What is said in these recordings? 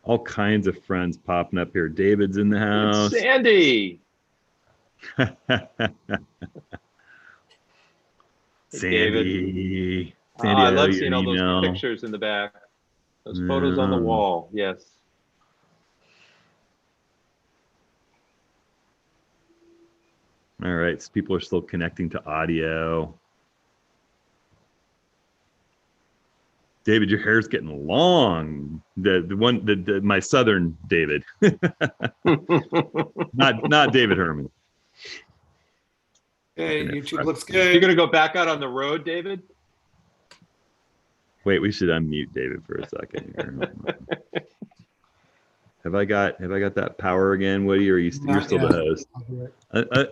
All kinds of friends popping up here. David's in the It's house. Sandy. Sandy. David. Sandy, I I owe love you seeing an all those email. pictures in the back. Those photos on the Yeah. wall. Yes. All right. So people are still connecting to audio. David, your hair's getting long. My southern David, not David Herman. Okay, YouTube looks You're good. gonna go back out on the road, David? Wait, we should unmute David for a second here. Have I got that power again, Woody? Or you're still the host?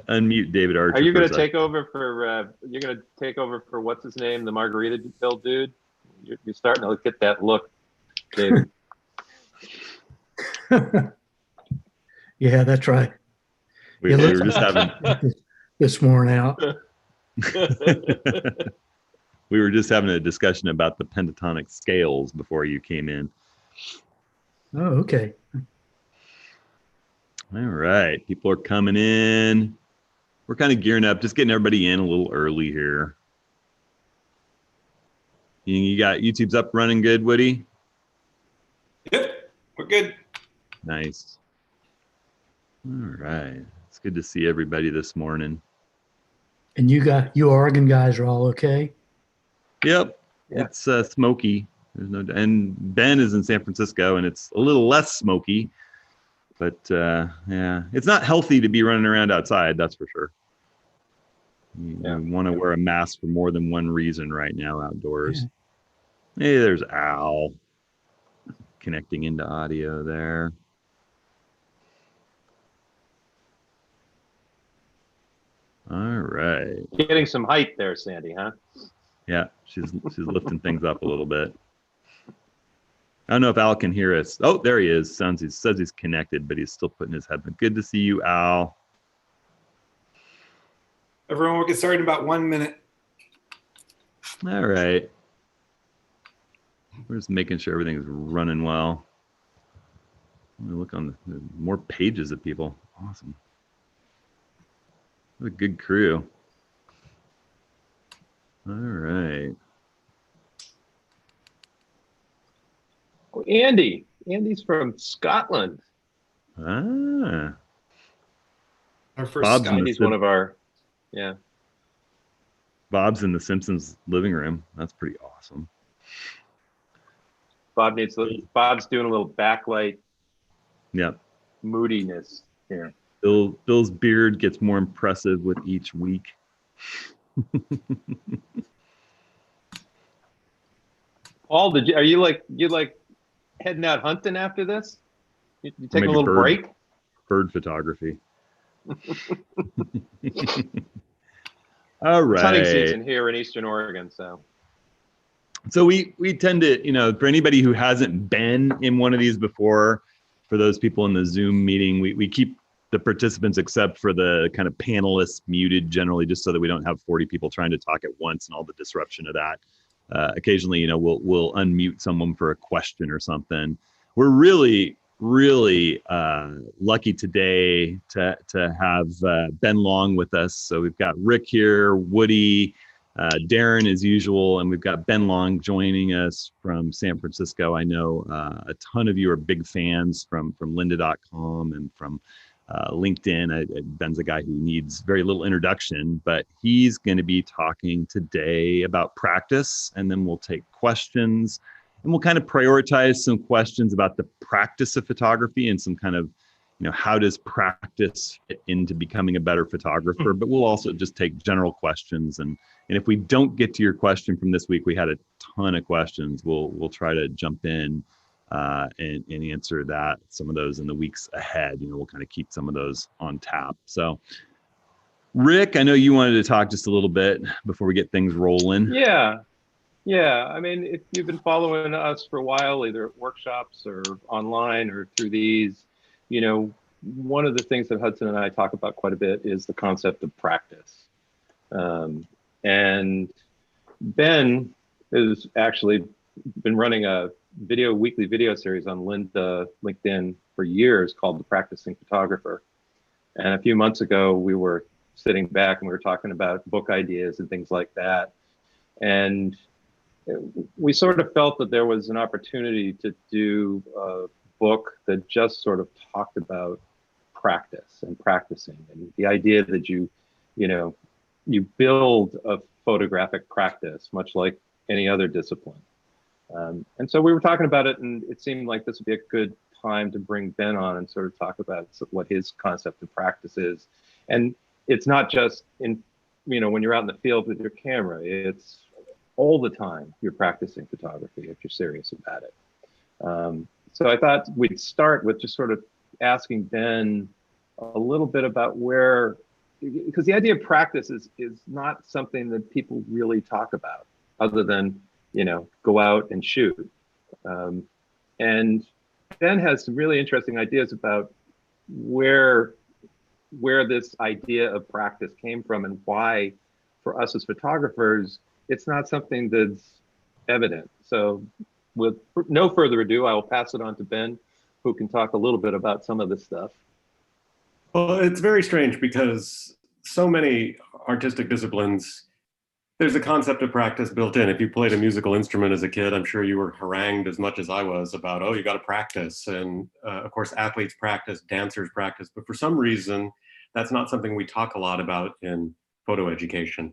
Unmute David Archer. Are you gonna take over for? You're gonna take over for what's his name, the Margaritaville dude? You're starting to get that look, David. Yeah, that's right. We were just having this worn out. We were just having a discussion about the pentatonic scales before you came in. Oh, okay. All right, people are coming in. We're kind of gearing up, just getting everybody in a little early here. You got YouTube's up running good, Woody? Yep, we're good. Nice. All right. It's good to see everybody this morning. And you Oregon guys are all okay? Yep. Yeah. It's smoky. There's no, and Ben is in San Francisco, and it's a little less smoky. But yeah, it's not healthy to be running around outside. That's for sure. You want to wear a mask for more than one reason right now outdoors. Yeah. Hey, there's Al connecting into audio there. All right. Getting some height there, Sandy, huh? Yeah, she's lifting things up a little bit. I don't know if Al can hear us. Oh, there he is. He says he's connected, but he's still putting his headband. Good to see you, Al. Everyone, we'll get started in about 1 minute. All right. We're just making sure everything's running well. Let me look on the more pages of people. Awesome. What a good crew. All right. Oh, Andy. Andy's from Scotland. Ah. Our first Andy's one of our, yeah. Bob's in the Simpsons living room. That's pretty awesome. Bob's doing a little backlight. Yep. Moodiness here. Bill's beard gets more impressive with each week. Paul, are you heading out hunting after this? You take a little break? Bird photography. All right. It's hunting season here in Eastern Oregon, So we tend to, for anybody who hasn't been in one of these before, for those people in the Zoom meeting, we keep the participants, except for the kind of panelists, muted generally, just so that we don't have 40 people trying to talk at once and all the disruption of that. Occasionally, we'll unmute someone for a question or something. We're really lucky today to have Ben Long with us. So we've got Rick here, Woody, Darren as usual, and we've got Ben Long joining us from San Francisco. I know a ton of you are big fans from lynda.com and from LinkedIn. Ben's a guy who needs very little introduction, but he's going to be talking today about practice, and then we'll take questions, and we'll kind of prioritize some questions about the practice of photography and some kind of, how does practice fit into becoming a better photographer? But we'll also just take general questions, and if we don't get to your question from this week, we had a ton of questions. We'll try to jump in and answer some of those in the weeks ahead. We'll kind of keep some of those on tap. So, Rick, I know you wanted to talk just a little bit before we get things rolling. Yeah. I mean, if you've been following us for a while, either at workshops or online or through these, one of the things that Hudson and I talk about quite a bit is the concept of practice. And Ben has actually been running a weekly video series on LinkedIn for years called The Practicing Photographer. And a few months ago, we were sitting back and we were talking about book ideas and things like that. And we sort of felt that there was an opportunity to do a book that just sort of talked about practice and practicing, and the idea that you build a photographic practice, much like any other discipline. And so we were talking about it, and it seemed like this would be a good time to bring Ben on and sort of talk about what his concept of practice is. And it's not just when you're out in the field with your camera, it's all the time you're practicing photography if you're serious about it. So I thought we'd start with just sort of asking Ben a little bit about because the idea of practice is not something that people really talk about other than, go out and shoot. And Ben has some really interesting ideas about where this idea of practice came from and why, for us as photographers, it's not something that's evident. So with no further ado, I will pass it on to Ben, who can talk a little bit about some of this stuff. Well, it's very strange because so many artistic disciplines, there's a concept of practice built in. If you played a musical instrument as a kid, I'm sure you were harangued as much as I was about, oh, you got to practice. And of course, athletes practice, dancers practice. But for some reason, that's not something we talk a lot about in photo education.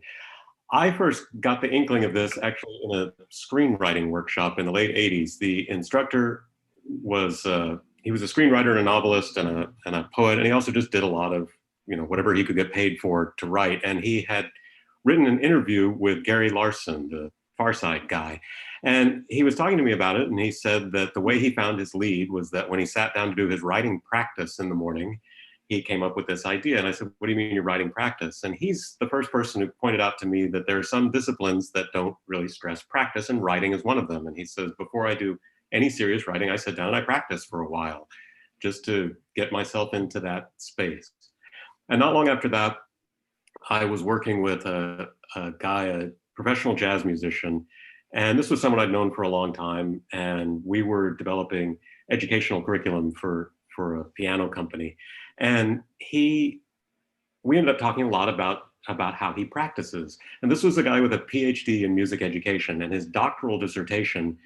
I first got the inkling of this actually in a screenwriting workshop in the late 80s. The instructor was, he was a screenwriter and a novelist and a poet. And he also just did a lot of, whatever he could get paid for to write. And he had written an interview with Gary Larson, the Far Side guy. And he was talking to me about it. And he said that the way he found his lead was that when he sat down to do his writing practice in the morning, he came up with this idea. And I said, what do you mean you're writing practice? And he's the first person who pointed out to me that there are some disciplines that don't really stress practice, and writing is one of them. And he says, before I do any serious writing, I sit down and I practice for a while just to get myself into that space. And not long after that, I was working with a guy, a professional jazz musician, and this was someone I'd known for a long time, and we were developing educational curriculum for a piano company. And we ended up talking a lot about how he practices. And this was a guy with a PhD in music education, and his doctoral dissertation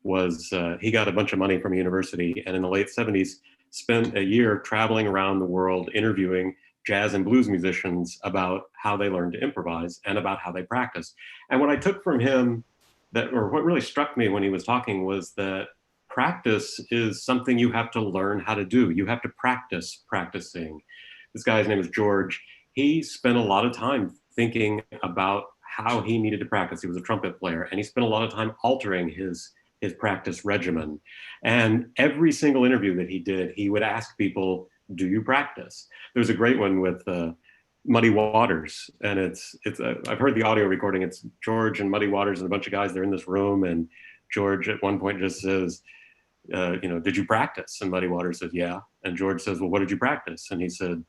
was, he got a bunch of money from a university, and in the late 70s, spent a year traveling around the world interviewing jazz and blues musicians about how they learn to improvise and about how they practice. And what I took from him, what really struck me when he was talking, was that practice is something you have to learn how to do. You have to practice practicing. This guy's name is George. He spent a lot of time thinking about how he needed to practice. He was a trumpet player, and he spent a lot of time altering his practice regimen. And every single interview that he did, he would ask people, do you practice? There's a great one with Muddy Waters, and I've heard the audio recording. It's George and Muddy Waters and a bunch of guys. They're in this room, and George at one point just says, did you practice? And Muddy Waters says, yeah. And George says, well, what did you practice? And he said,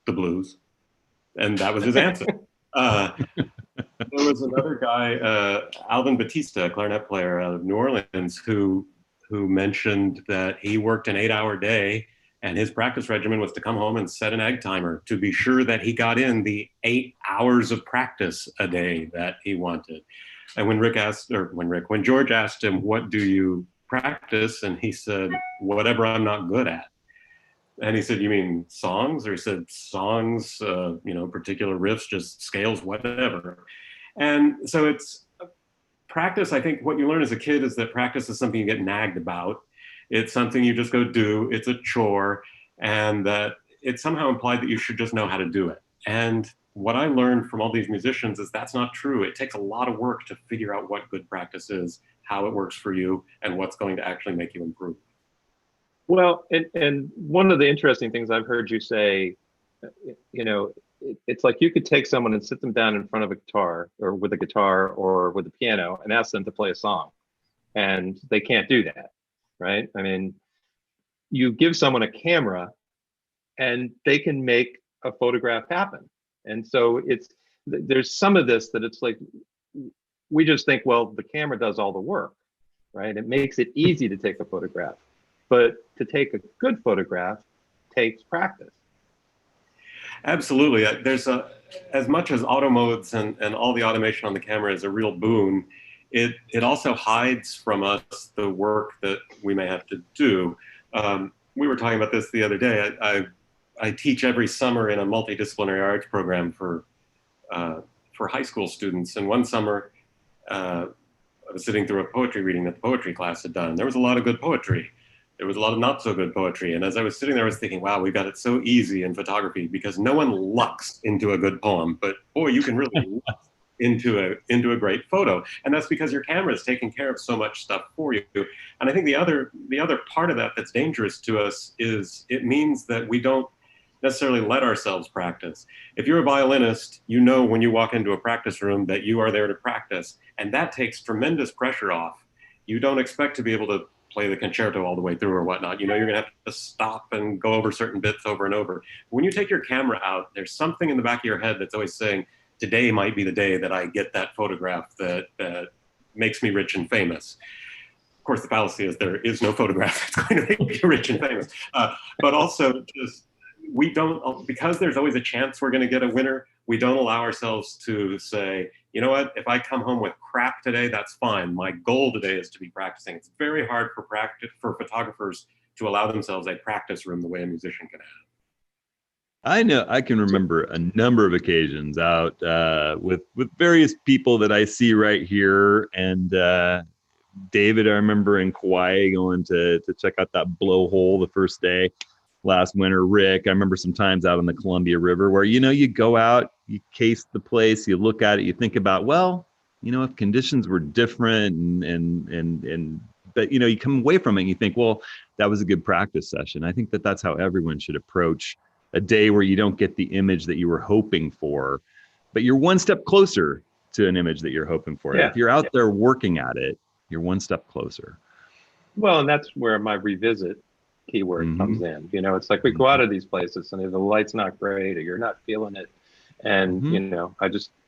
the blues. And that was his answer. There was another guy, Alvin Batista, a clarinet player out of New Orleans, who mentioned that he worked an 8-hour day, and his practice regimen was to come home and set an egg timer to be sure that he got in the 8 hours of practice a day that he wanted. And when George asked him, what do you practice? And he said, whatever I'm not good at. And he said, you mean songs? Or he said, songs, particular riffs, just scales, whatever. And so it's practice. I think what you learn as a kid is that practice is something you get nagged about. It's something you just go do. It's a chore. And that it's somehow implied that you should just know how to do it. And what I learned from all these musicians is that's not true. It takes a lot of work to figure out what good practice is, how it works for you, and what's going to actually make you improve. Well, and one of the interesting things I've heard you say, it's like you could take someone and sit them down in front of a guitar or with a piano and ask them to play a song, and they can't do that, right? I mean, you give someone a camera and they can make a photograph happen. And so there's some of this that it's like, we just think, well, the camera does all the work. right? It makes it easy to take a photograph, but to take a good photograph takes practice. Absolutely. There's as much as auto modes and all the automation on the camera is a real boon, it also hides from us the work that we may have to do. We were talking about this the other day. I teach every summer in a multidisciplinary arts program for high school students. And one summer, I was sitting through a poetry reading that the poetry class had done. There was a lot of good poetry. There was a lot of not so good poetry. And as I was sitting there, I was thinking, wow, we've got it so easy in photography because no one lucks into a good poem, but boy, you can really luck into a great photo. And that's because your camera is taking care of so much stuff for you. And I think the other part of that that's dangerous to us is it means that we don't necessarily let ourselves practice. If you're a violinist, you know when you walk into a practice room that you are there to practice, and that takes tremendous pressure off. You don't expect to be able to play the concerto all the way through or whatnot. You know you're gonna have to stop and go over certain bits over and over. When you take your camera out, there's something in the back of your head that's always saying, today might be the day that I get that photograph that makes me rich and famous. Of course, the fallacy is there is no photograph that's going to make you rich and famous. But also just, we don't, because there's always a chance we're gonna get a winner, we don't allow ourselves to say, you know what, if I come home with crap today, that's fine. My goal today is to be practicing. It's very hard for photographers to allow themselves a practice room the way a musician can have. I know I can remember a number of occasions out with various people that I see right here. And David, I remember in Kauai going to check out that blowhole the first day last winter. Rick, I remember sometimes out on the Columbia River where, you know, you go out, you case the place, you look at it, you think about, well, you know, if conditions were different and but, you know, you come away from it and you think, well, that was a good practice session. I think that that's how everyone should approach a day where you don't get the image that you were hoping for, but you're one step closer to an image that you're hoping for. Yeah. If you're out there working at it, you're one step closer. Well, and that's where my revisit keyword comes in. You know, it's like we go out of these places and the light's not great or you're not feeling it. And, you know,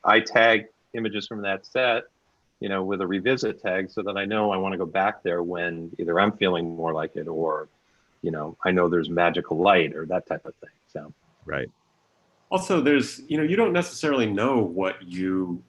I tag images from that set, you know, with a revisit tag so that I know I want to go back there when either I'm feeling more like it or, you know, I know there's magical light or that type of thing. So, right. Also, there's, you know, you don't necessarily know what you're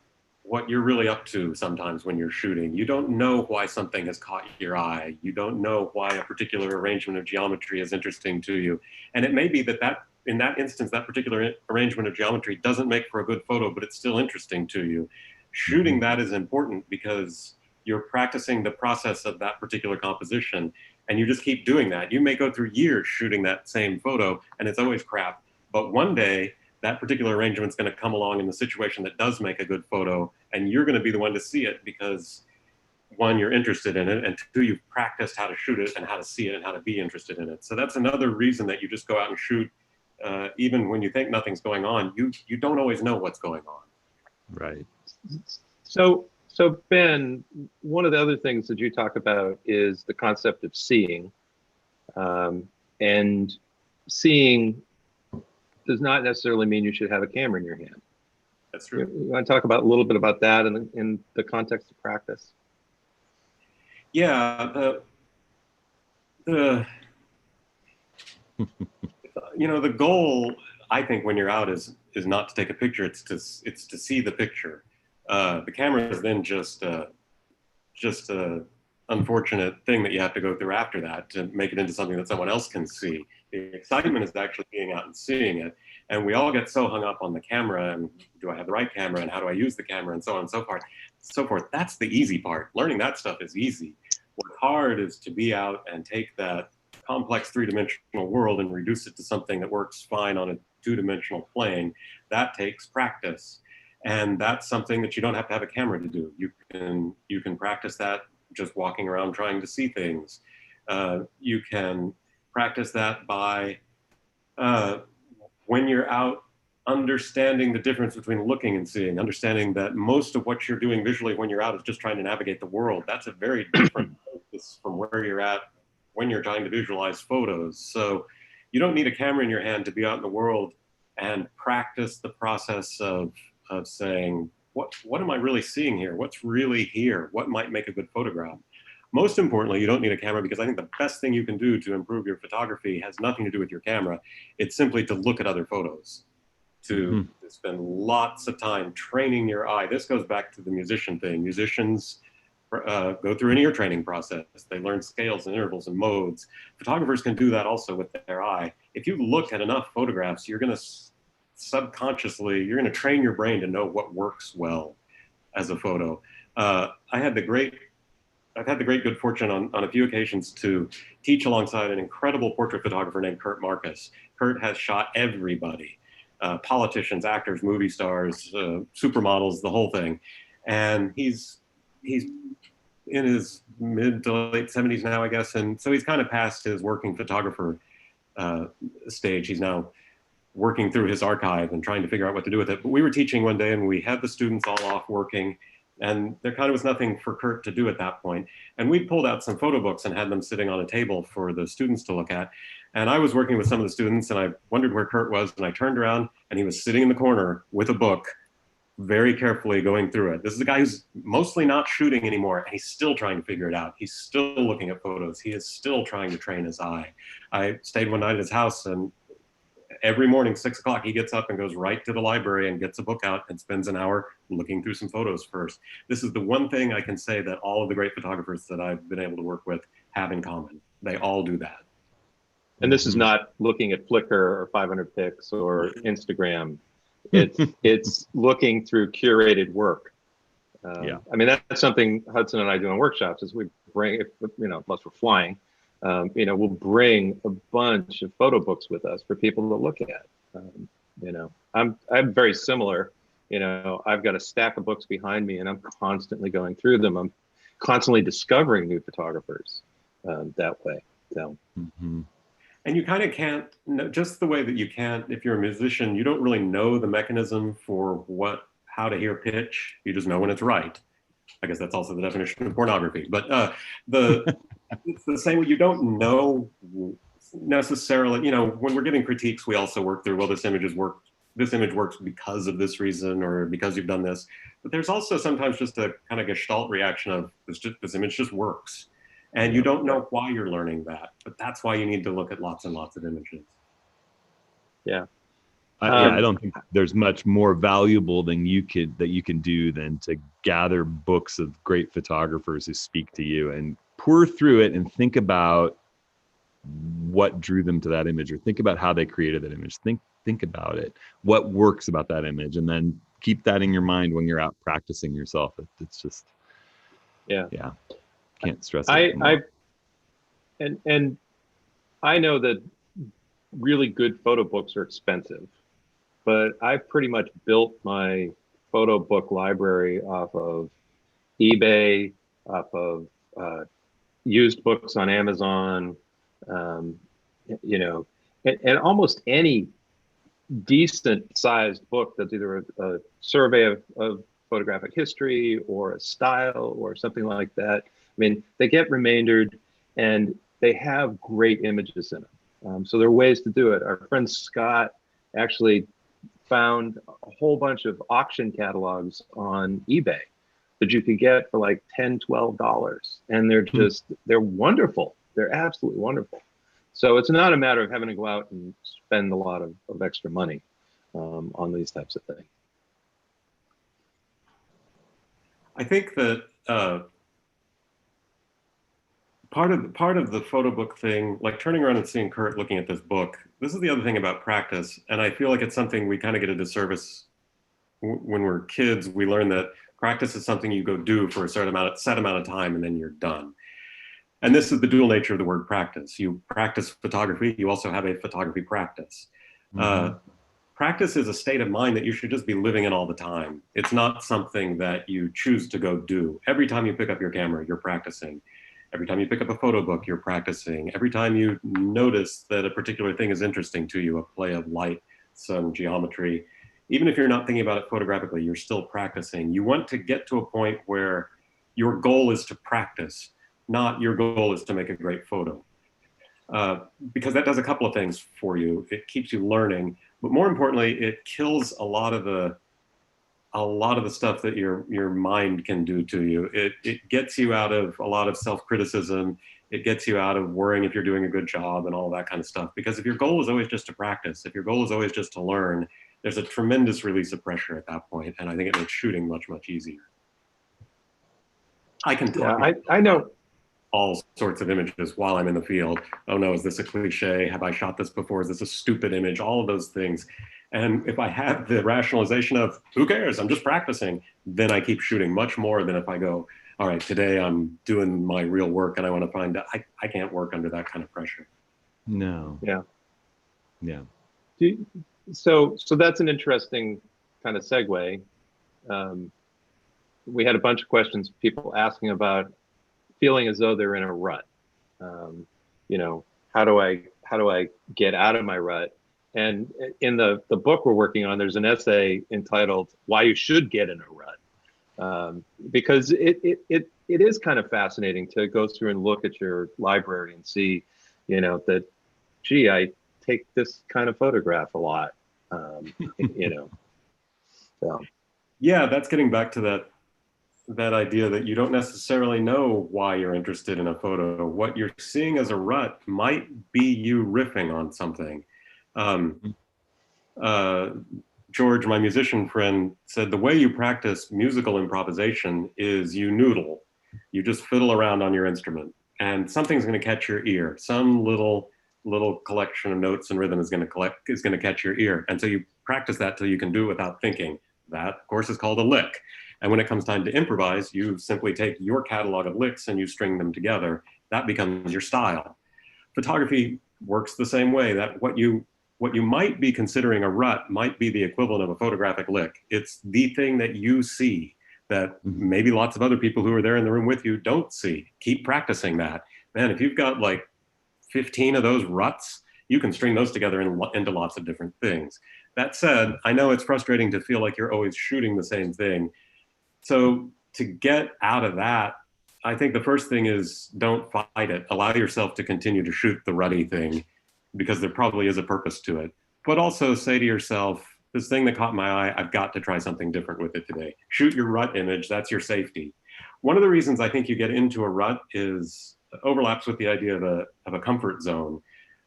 really up to sometimes when you're shooting. You don't know why something has caught your eye. You don't know why a particular arrangement of geometry is interesting to you. And it may be that in that instance, that particular arrangement of geometry doesn't make for a good photo, but it's still interesting to you. Shooting that is important because you're practicing the process of that particular composition, and you just keep doing that. You may go through years shooting that same photo, and it's always crap. But one day, that particular arrangement's going to come along in the situation that does make a good photo, and you're going to be the one to see it because, one, you're interested in it, and two, you've practiced how to shoot it and how to see it and how to be interested in it. So that's another reason that you just go out and shoot, even when you think nothing's going on. You don't always know what's going on. Right. So Ben, one of the other things that you talk about is the concept of seeing, and seeing does not necessarily mean you should have a camera in your hand. That's true. You want to talk about a little bit about that in the context of practice? Yeah, the you know, the goal, I think, when you're out is not to take a picture. It's to see the picture. The camera is then just a unfortunate thing that you have to go through after that to make it into something that someone else can see. The excitement is actually being out and seeing it. And we all get so hung up on the camera and do I have the right camera and how do I use the camera and so on and so forth. That's the easy part. Learning that stuff is easy. What's hard is to be out and take that complex three-dimensional world and reduce it to something that works fine on a two-dimensional plane. That takes practice. And that's something that you don't have to have a camera to do. You can practice that just walking around trying to see things. You can practice that by, when you're out, understanding the difference between looking and seeing, understanding that most of what you're doing visually when you're out is just trying to navigate the world. That's a very different focus from where you're at when you're trying to visualize photos. So you don't need a camera in your hand to be out in the world and practice the process of saying, what am I really seeing here? What's really here? What might make a good photograph? Most importantly, you don't need a camera, because I think the best thing you can do to improve your photography has nothing to do with your camera. It's simply to look at other photos, to spend lots of time training your eye. This goes back to the musician thing. Musicians go through an ear training process. They learn scales and intervals and modes. Photographers can do that also with their eye. If you look at enough photographs, you're going to subconsciously, you're going to train your brain to know what works well as a photo. I've had the great good fortune on a few occasions to teach alongside an incredible portrait photographer named Kurt Marcus. Kurt has shot everybody, politicians, actors, movie stars, supermodels, the whole thing. And he's in his mid to late 70s now, I guess. And so he's kind of past his working photographer stage. He's now working through his archive and trying to figure out what to do with it. But we were teaching one day and we had the students all off working, and there kind of was nothing for Kurt to do at that point. And we pulled out some photo books and had them sitting on a table for the students to look at. And I was working with some of the students and I wondered where Kurt was, and I turned around and he was sitting in the corner with a book, very carefully going through it. This is a guy who's mostly not shooting anymore, and he's still trying to figure it out. He's still looking at photos. He is still trying to train his eye. I stayed one night at his house, and every morning, 6 o'clock, he gets up and goes right to the library and gets a book out and spends an hour looking through some photos first. This is the one thing I can say that all of the great photographers that I've been able to work with have in common. They all do that. And this is not looking at Flickr or 500 pics or Instagram. It's looking through curated work. I mean, that's something Hudson and I do in workshops, is we bring, unless we're flying, we'll bring a bunch of photo books with us for people to look at. I'm very similar. I've got a stack of books behind me and I'm constantly going through them. I'm constantly discovering new photographers that way. So. And you kind of can't, just the way that you can't, if you're a musician, you don't really know the mechanism for how to hear pitch. You just know when it's right. I guess that's also the definition of pornography. But it's the same way. You don't know necessarily, when we're giving critiques, we also work through, well, this image works because of this reason, or because you've done this. But there's also sometimes just a kind of gestalt reaction of this image just works. And you don't know why you're learning that, but that's why you need to look at lots and lots of images. Yeah. I don't think there's much more valuable that you can do than to gather books of great photographers who speak to you and pour through it and think about what drew them to that image, or think about how they created that image. Think about it, what works about that image, and then keep that in your mind when you're out practicing yourself. It's just, yeah. Can't stress it. And I know that really good photo books are expensive, but I've pretty much built my photo book library off of eBay, off of used books on Amazon, and almost any decent sized book that's either a survey of photographic history or a style or something like that. I mean, they get remaindered and they have great images in them. So there are ways to do it. Our friend Scott actually found a whole bunch of auction catalogs on eBay that you could get for like $10, $12. And they're wonderful. They're absolutely wonderful. So it's not a matter of having to go out and spend a lot of extra money on these types of things. I think that part of the photo book thing, like turning around and seeing Kurt looking at this book, this is the other thing about practice. And I feel like it's something we kind of get a disservice when we're kids. We learn that practice is something you go do for a set amount of time and then you're done. And this is the dual nature of the word practice. You practice photography, you also have a photography practice. Practice is a state of mind that you should just be living in all the time. It's not something that you choose to go do. Every time you pick up your camera, you're practicing. Every time you pick up a photo book, you're practicing. Every time you notice that a particular thing is interesting to you, a play of light, some geometry, even if you're not thinking about it photographically, you're still practicing. You want to get to a point where your goal is to practice, not your goal is to make a great photo. Because that does a couple of things for you. It keeps you learning, but more importantly, it kills a lot of the a lot of the stuff that your mind can do to you. It gets you out of a lot of self-criticism. It gets you out of worrying if you're doing a good job and all that kind of stuff. Because if your goal is always just to practice, if your goal is always just to learn, there's a tremendous release of pressure at that point, and I think it makes shooting much, much easier. I can talk I know. all sorts of images while I'm in the field. Oh no, is this a cliche? Have I shot this before? Is this a stupid image? All of those things. And if I have the rationalization of, who cares, I'm just practicing, then I keep shooting much more than if I go, all right, today I'm doing my real work and I want to find out, I can't work under that kind of pressure. No. Yeah. Yeah. So that's an interesting kind of segue. We had a bunch of questions, people asking about feeling as though they're in a rut. You know, how do I get out of my rut? And in the book we're working on, there's an essay entitled "Why You Should Get in a Rut," because it is kind of fascinating to go through and look at your library and see, you know, that, gee, I take this kind of photograph a lot, you know. So. Yeah, that's getting back to that idea that you don't necessarily know why you're interested in a photo. What you're seeing as a rut might be you riffing on something. George, my musician friend, said the way you practice musical improvisation is you noodle. You just fiddle around on your instrument, and something's going to catch your ear. Some little collection of notes and rhythm is going to catch your ear, and so you practice that till you can do it without thinking. That, of course, is called a lick. And when it comes time to improvise, you simply take your catalog of licks and you string them together. That becomes your style. Photography works the same way. That what you might be considering a rut might be the equivalent of a photographic lick. It's the thing that you see that maybe lots of other people who are there in the room with you don't see. Keep practicing that. Man, if you've got like 15 of those ruts, you can string those together into lots of different things. That said, I know it's frustrating to feel like you're always shooting the same thing. So to get out of that, I think the first thing is don't fight it. Allow yourself to continue to shoot the ruddy thing, because there probably is a purpose to it. But also say to yourself, this thing that caught my eye, I've got to try something different with it today. Shoot your rut image, that's your safety. One of the reasons I think you get into a rut overlaps with the idea of a comfort zone.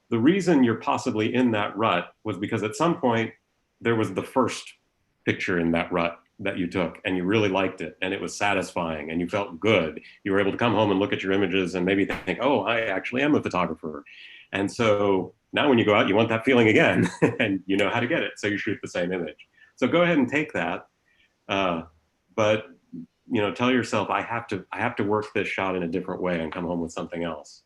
The reason you're possibly in that rut was because at some point there was the first picture in that rut that you took and you really liked it and it was satisfying and you felt good. You were able to come home and look at your images and maybe think, oh, I actually am a photographer. And so now when you go out, you want that feeling again and you know how to get it. So you shoot the same image. So go ahead and take that. But you know, tell yourself, I have to work this shot in a different way and come home with something else.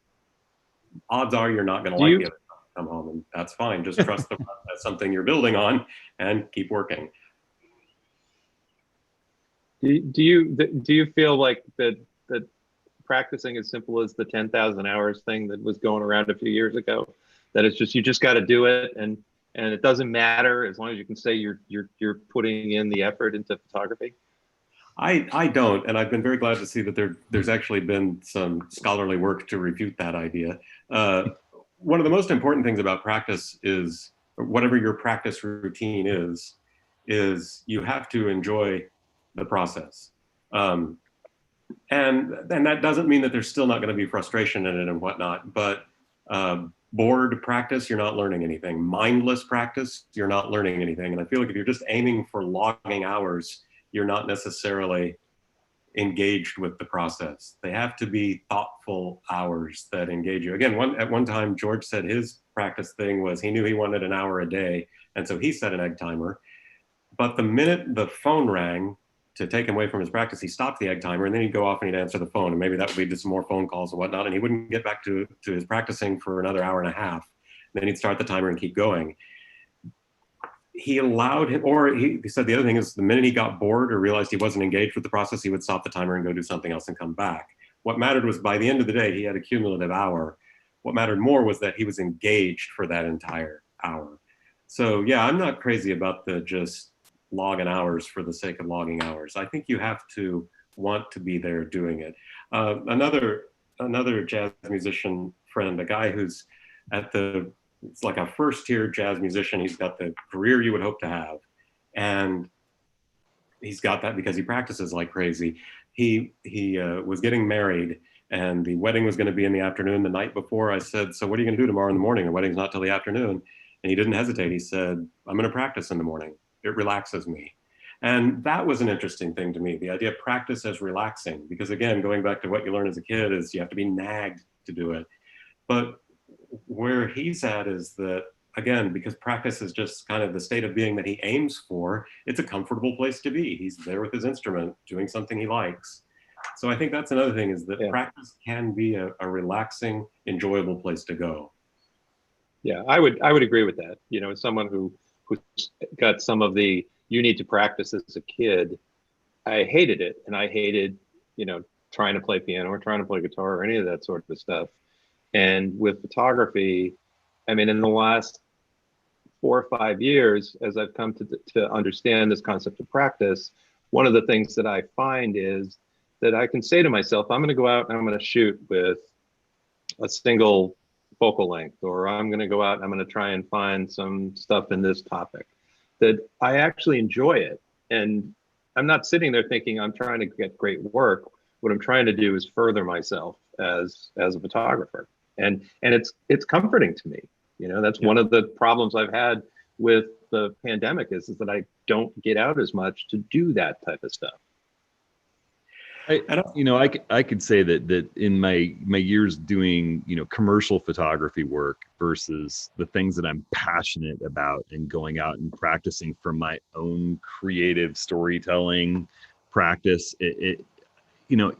Odds are you're not going to like it. Come home, and that's fine. Just trust the rut as something you're building on and keep working. Do you feel like that practicing as simple as the 10,000 hours thing that was going around a few years ago, that it's just, you just got to do it, and it doesn't matter as long as you can say you're putting in the effort into photography? I don't, and I've been very glad to see that there's actually been some scholarly work to refute that idea. One of the most important things about practice is, whatever your practice routine is you have to enjoy the process. And that doesn't mean that there's still not going to be frustration in it and whatnot, but bored practice, you're not learning anything. Mindless practice, you're not learning anything. And I feel like if you're just aiming for logging hours, you're not necessarily engaged with the process. They have to be thoughtful hours that engage you. Again, at one time, George said his practice thing was he knew he wanted an hour a day, and so he set an egg timer. But the minute the phone rang to take him away from his practice, he stopped the egg timer, and then he'd go off and he'd answer the phone, and maybe that would lead to some more phone calls and whatnot, and he wouldn't get back to his practicing for another hour and a half. Then he'd start the timer and keep going. He allowed him, or he said the other thing is, the minute he got bored or realized he wasn't engaged with the process, he would stop the timer and go do something else and come back. What mattered was, by the end of the day, he had a cumulative hour. What mattered more was that he was engaged for that entire hour. So yeah, I'm not crazy about the just logging hours for the sake of logging hours. I think you have to want to be there doing it. Another jazz musician friend, a guy who's it's like a first-tier jazz musician. He's got the career you would hope to have. And he's got that because he practices like crazy. He was getting married, and the wedding was going to be in the afternoon. The night before, I said, "So what are you going to do tomorrow in the morning? The wedding's not till the afternoon." And he didn't hesitate. He said, "I'm going to practice in the morning. It relaxes me." And that was an interesting thing to me, the idea of practice as relaxing. Because again, going back to what you learn as a kid is you have to be nagged to do it. But where he's at is that, again, because practice is just kind of the state of being that he aims for, it's a comfortable place to be. He's there with his instrument, doing something he likes. So I think that's another thing, is that practice can be a relaxing, enjoyable place to go. Yeah, I would agree with that. You know, as someone who's got some of the, you need to practice as a kid, I hated it. And I hated, you know, trying to play piano or trying to play guitar or any of that sort of stuff. And with photography, I mean, in the last 4 or 5 years, as I've come to understand this concept of practice, one of the things that I find is that I can say to myself, I'm going to go out and I'm going to shoot with a single focal length, or I'm going to go out and I'm going to try and find some stuff in this topic that I actually enjoy it. And I'm not sitting there thinking I'm trying to get great work. What I'm trying to do is further myself as a photographer. And it's comforting to me. You know, that's one of the problems I've had with the pandemic is that I don't get out as much to do that type of stuff. I could say that in my years doing, you know, commercial photography work versus the things that I'm passionate about and going out and practicing for my own creative storytelling practice, you know,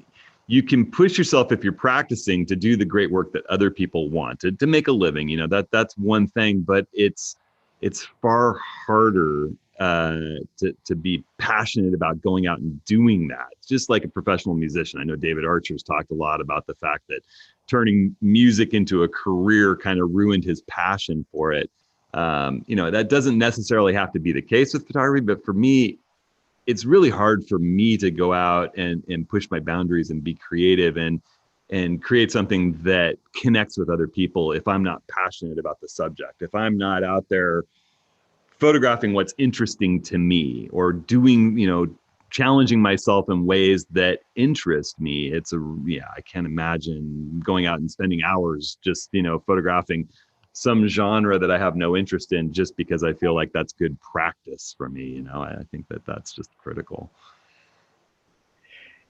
you can push yourself if you're practicing to do the great work that other people want to make a living. You know, that's one thing, but it's far harder to be passionate about going out and doing that. It's just like a professional musician. I know David Archer's talked a lot about the fact that turning music into a career kind of ruined his passion for it. You know, that doesn't necessarily have to be the case with photography, but for me, it's really hard for me to go out and push my boundaries and be creative and create something that connects with other people if I'm not passionate about the subject. If I'm not out there photographing what's interesting to me or doing, you know, challenging myself in ways that interest me. I can't imagine going out and spending hours just, you know, photographing some genre that I have no interest in just because I feel like that's good practice for me. You know, I think that's just critical.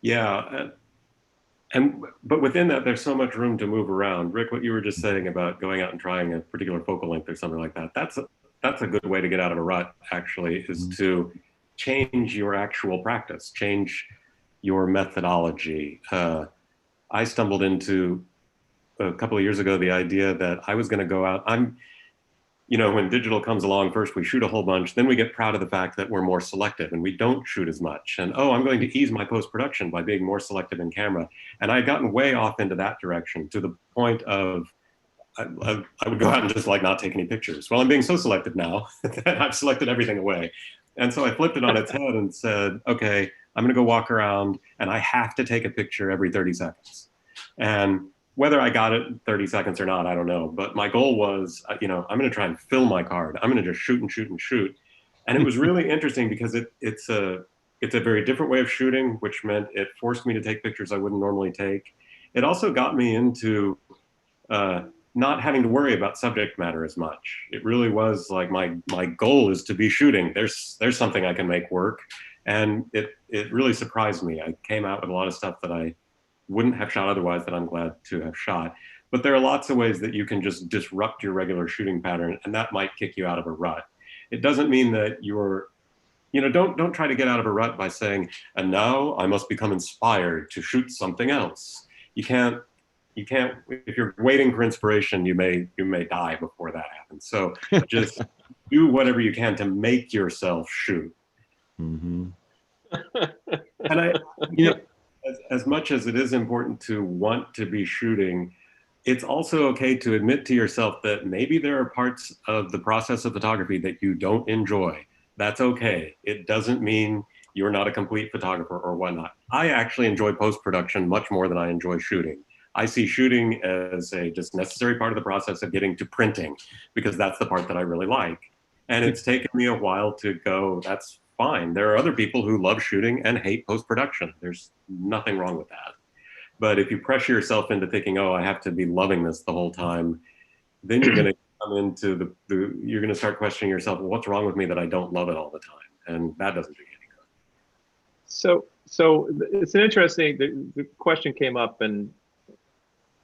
Yeah. But within that, there's so much room to move around. Rick, what you were just saying about going out and trying a particular focal length or something like that, that's a good way to get out of a rut, actually, is to change your actual practice, change your methodology. I stumbled into a couple of years ago the idea that I was going to go out. You know, when digital comes along, first we shoot a whole bunch, then we get proud of the fact that we're more selective and we don't shoot as much. And I'm going to ease my post-production by being more selective in camera. And I had gotten way off into that direction to the point of I would go out and just like not take any pictures. Well, I'm being so selective now that I've selected everything away. And so I flipped it on its head and said, okay, I'm going to go walk around and I have to take a picture every 30 seconds. And whether I got it in 30 seconds or not, I don't know. But my goal was, you know, I'm going to try and fill my card. I'm going to just shoot and shoot and shoot. And it was really interesting because it's a very different way of shooting, which meant it forced me to take pictures I wouldn't normally take. It also got me into not having to worry about subject matter as much. It really was like my goal is to be shooting. There's something I can make work. And it really surprised me. I came out with a lot of stuff that I wouldn't have shot otherwise that I'm glad to have shot. But there are lots of ways that you can just disrupt your regular shooting pattern, and that might kick you out of a rut. It doesn't mean that don't try to get out of a rut by saying, and now I must become inspired to shoot something else. You can't, if you're waiting for inspiration, you may die before that happens. So just do whatever you can to make yourself shoot. Mm-hmm. And as much as it is important to want to be shooting, it's also okay to admit to yourself that maybe there are parts of the process of photography that you don't enjoy. That's okay. It doesn't mean you're not a complete photographer or whatnot. I actually enjoy post-production much more than I enjoy shooting. I see shooting as a just necessary part of the process of getting to printing, because that's the part that I really like. And it's taken me a while to go, that's fine. There are other people who love shooting and hate post-production. There's nothing wrong with that. But if you pressure yourself into thinking, oh, I have to be loving this the whole time, then you're going to come into you're going to start questioning yourself, well, what's wrong with me that I don't love it all the time? And that doesn't do you any good. So it's an interesting, the question came up, and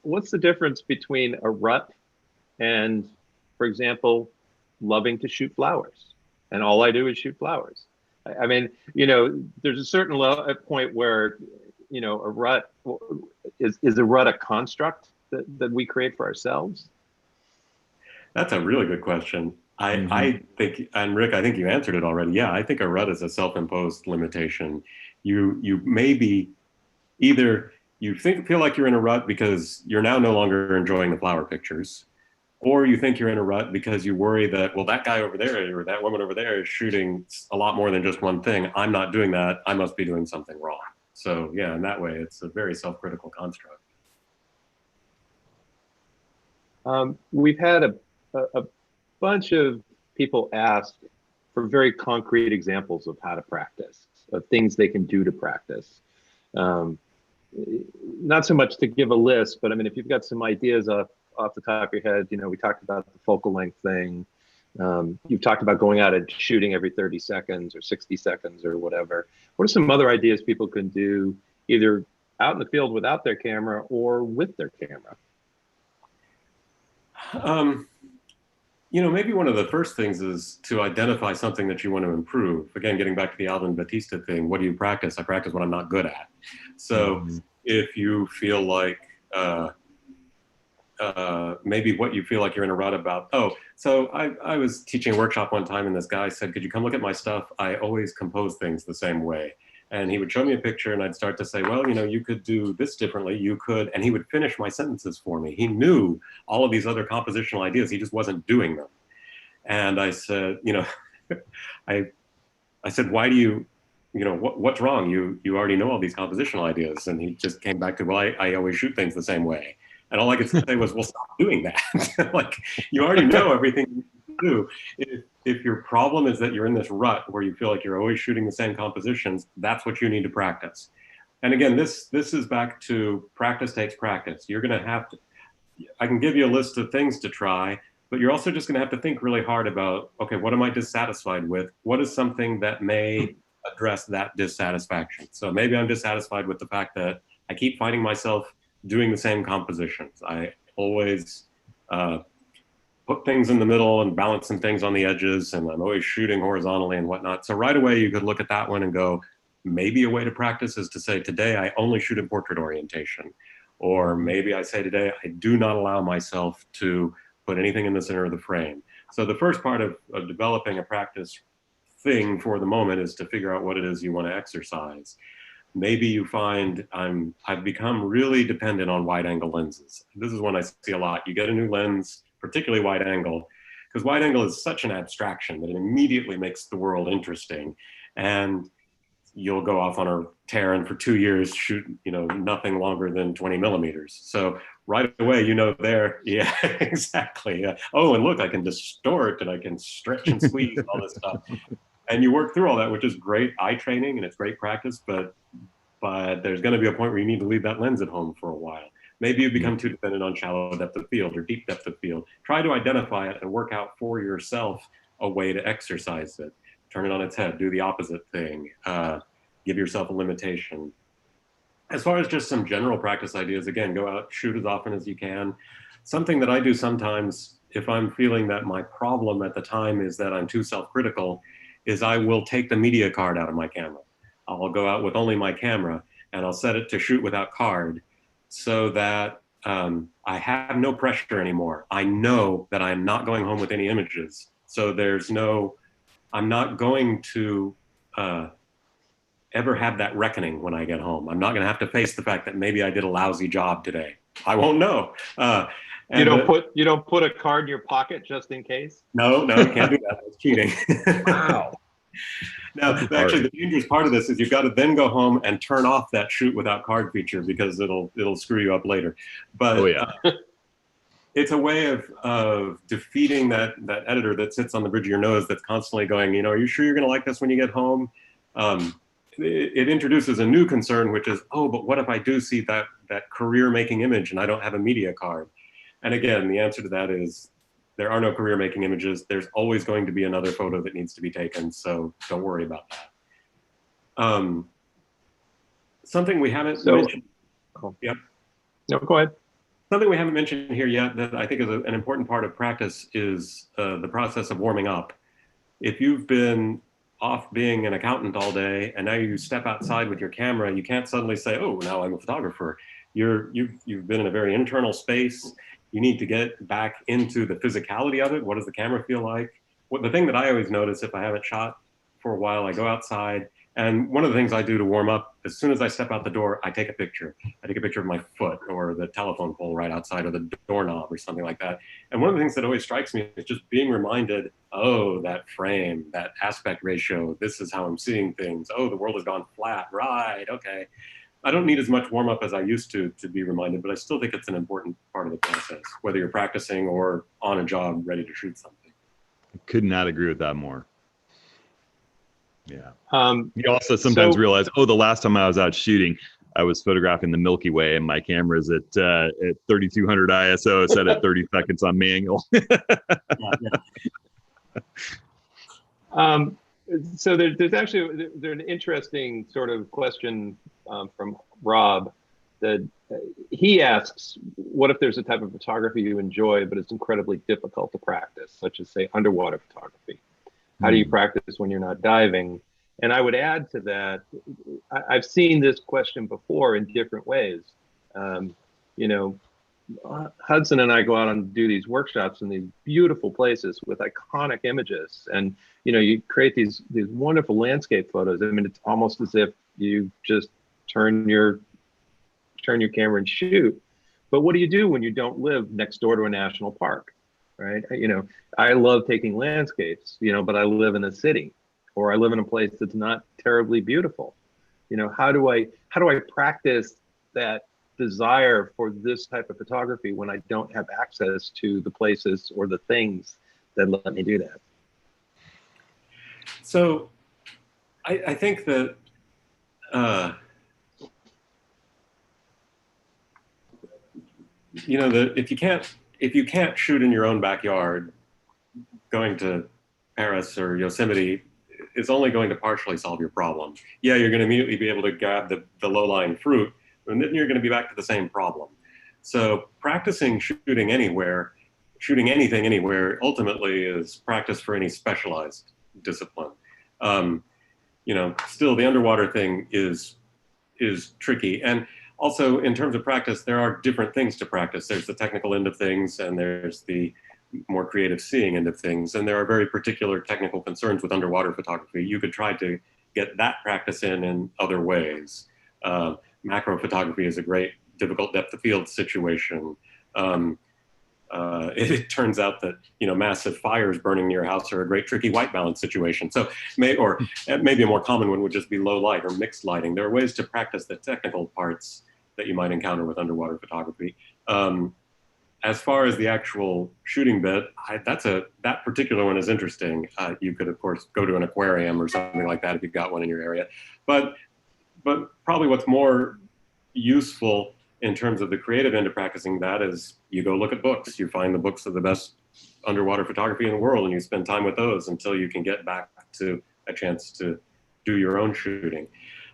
what's the difference between a rut and, for example, loving to shoot flowers? And all I do is shoot flowers. I mean, there's a certain point where, a rut is a rut a construct that we create for ourselves? That's a really good question. I think, and Rick, I think you answered it already. Yeah, I think a rut is a self-imposed limitation. You maybe either you feel like you're in a rut because you're now no longer enjoying the flower pictures, or you think you're in a rut because you worry that, well, that guy over there or that woman over there is shooting a lot more than just one thing. I'm not doing that. I must be doing something wrong. So yeah, in that way, it's a very self-critical construct. We've had a bunch of people ask for very concrete examples of how to practice, of things they can do to practice. Not so much to give a list, but I mean, if you've got some ideas off the top of your head, we talked about the focal length thing. You've talked about going out and shooting every 30 seconds or 60 seconds or whatever. What are some other ideas people can do either out in the field without their camera or with their camera? Maybe one of the first things is to identify something that you want to improve. Again, getting back to the Alvin Batista thing, what do you practice? I practice what I'm not good at. So if you feel like, maybe what you feel like you're in a rut about, so I was teaching a workshop one time and this guy said, could you come look at my stuff? I always compose things the same way. And he would show me a picture and I'd start to say, well, you could do this differently, you could, and he would finish my sentences for me. He knew all of these other compositional ideas, he just wasn't doing them. And I said, I said, why do you, what's wrong? You already know all these compositional ideas. And he just came back to, well, I always shoot things the same way. And all I could say was, well, stop doing that. Like, you already know everything you do. If your problem is that you're in this rut where you feel like you're always shooting the same compositions, that's what you need to practice. And again, this is back to practice takes practice. You're going to have to, I can give you a list of things to try, but you're also just going to have to think really hard about, okay, what am I dissatisfied with? What is something that may address that dissatisfaction? So maybe I'm dissatisfied with the fact that I keep finding myself doing the same compositions. I always put things in the middle and balance some things on the edges, and I'm always shooting horizontally and whatnot. So right away, you could look at that one and go, maybe a way to practice is to say, today I only shoot in portrait orientation. Or maybe I say today, I do not allow myself to put anything in the center of the frame. So the first part of developing a practice thing for the moment is to figure out what it is you want to exercise. Maybe you find I've become really dependent on wide angle lenses. This is one I see a lot. You get a new lens, particularly wide angle, because wide angle is such an abstraction that it immediately makes the world interesting. And you'll go off on a tear and for 2 years shoot, nothing longer than 20 millimeters. So right away, there, yeah, exactly. Oh, and look, I can distort and I can stretch and squeeze and all this stuff. And you work through all that, which is great eye training and it's great practice, but there's going to be a point where you need to leave that lens at home for a while. Maybe you become too dependent on shallow depth of field or deep depth of field. Try to identify it and work out for yourself a way to exercise it. Turn it on its head, do the opposite thing, give yourself a limitation. As far as just some general practice ideas, again, go out, shoot as often as you can. Something that I do sometimes, if I'm feeling that my problem at the time is that I'm too self-critical, is I will take the media card out of my camera. I'll go out with only my camera and I'll set it to shoot without card so that I have no pressure anymore. I know that I'm not going home with any images. So I'm not going to ever have that reckoning when I get home. I'm not going to have to face the fact that maybe I did a lousy job today. I won't know. You don't put a card in your pocket just in case? No, can't do that. That's cheating. Wow. Now, actually, the dangerous part of this is you've got to then go home and turn off that shoot without card feature because it'll screw you up later. But it's a way of defeating that editor that sits on the bridge of your nose that's constantly going, are you sure you're going to like this when you get home? It introduces a new concern, which is, oh, but what if I do see that career-making image and I don't have a media card? And again, the answer to that is there are no career-making images. There's always going to be another photo that needs to be taken, so don't worry about that. Something we haven't mentioned. Cool. Yep. No, go ahead. Something we haven't mentioned here yet that I think is an important part of practice is the process of warming up. If you've been off being an accountant all day and now you step outside with your camera, you can't suddenly say, oh, now I'm a photographer. You've been in a very internal space. You need to get back into the physicality of it. What does the camera feel like? The thing that I always notice if I haven't shot for a while, I go outside, and one of the things I do to warm up, as soon as I step out the door, I take a picture. I take a picture of my foot or the telephone pole right outside or the doorknob or something like that. And one of the things that always strikes me is just being reminded, oh, that frame, that aspect ratio, this is how I'm seeing things. Oh, the world has gone flat, right, okay. I don't need as much warm up as I used to be reminded, but I still think it's an important part of the process, whether you're practicing or on a job ready to shoot something. I could not agree with that more. Yeah. You also sometimes realize, oh, the last time I was out shooting, I was photographing the Milky Way, and my camera's at 3200 ISO, set at 30 seconds on manual. So there's actually an interesting sort of question from Rob that he asks, what if there's a type of photography you enjoy, but it's incredibly difficult to practice, such as, say, underwater photography? How do you practice when you're not diving? And I would add to that, I've seen this question before in different ways. Hudson and I go out and do these workshops in these beautiful places with iconic images. And, you create these wonderful landscape photos. I mean, it's almost as if you just turn your camera and shoot. But what do you do when you don't live next door to a national park? Right? I love taking landscapes, but I live in a city, or I live in a place that's not terribly beautiful. How do I practice that desire for this type of photography when I don't have access to the places or the things that let me do that? So I think that if you can't shoot in your own backyard, going to Paris or Yosemite is only going to partially solve your problem. Yeah, you're going to immediately be able to grab the low-lying fruit, and then you're going to be back to the same problem. So practicing shooting anywhere, shooting anything anywhere, ultimately is practice for any specialized discipline. Still the underwater thing is tricky. And also, in terms of practice, there are different things to practice. There's the technical end of things, and there's the more creative seeing end of things. And there are very particular technical concerns with underwater photography. You could try to get that practice in other ways. Macro photography is a great difficult depth of field situation. It turns out that massive fires burning near your house are a great tricky white balance situation. So maybe a more common one would just be low light or mixed lighting. There are ways to practice the technical parts that you might encounter with underwater photography. As far as the actual shooting bit, that particular one is interesting. You could, of course, go to an aquarium or something like that if you've got one in your area. But probably what's more useful in terms of the creative end of practicing that is you go look at books. You find the books of the best underwater photography in the world, and you spend time with those until you can get back to a chance to do your own shooting.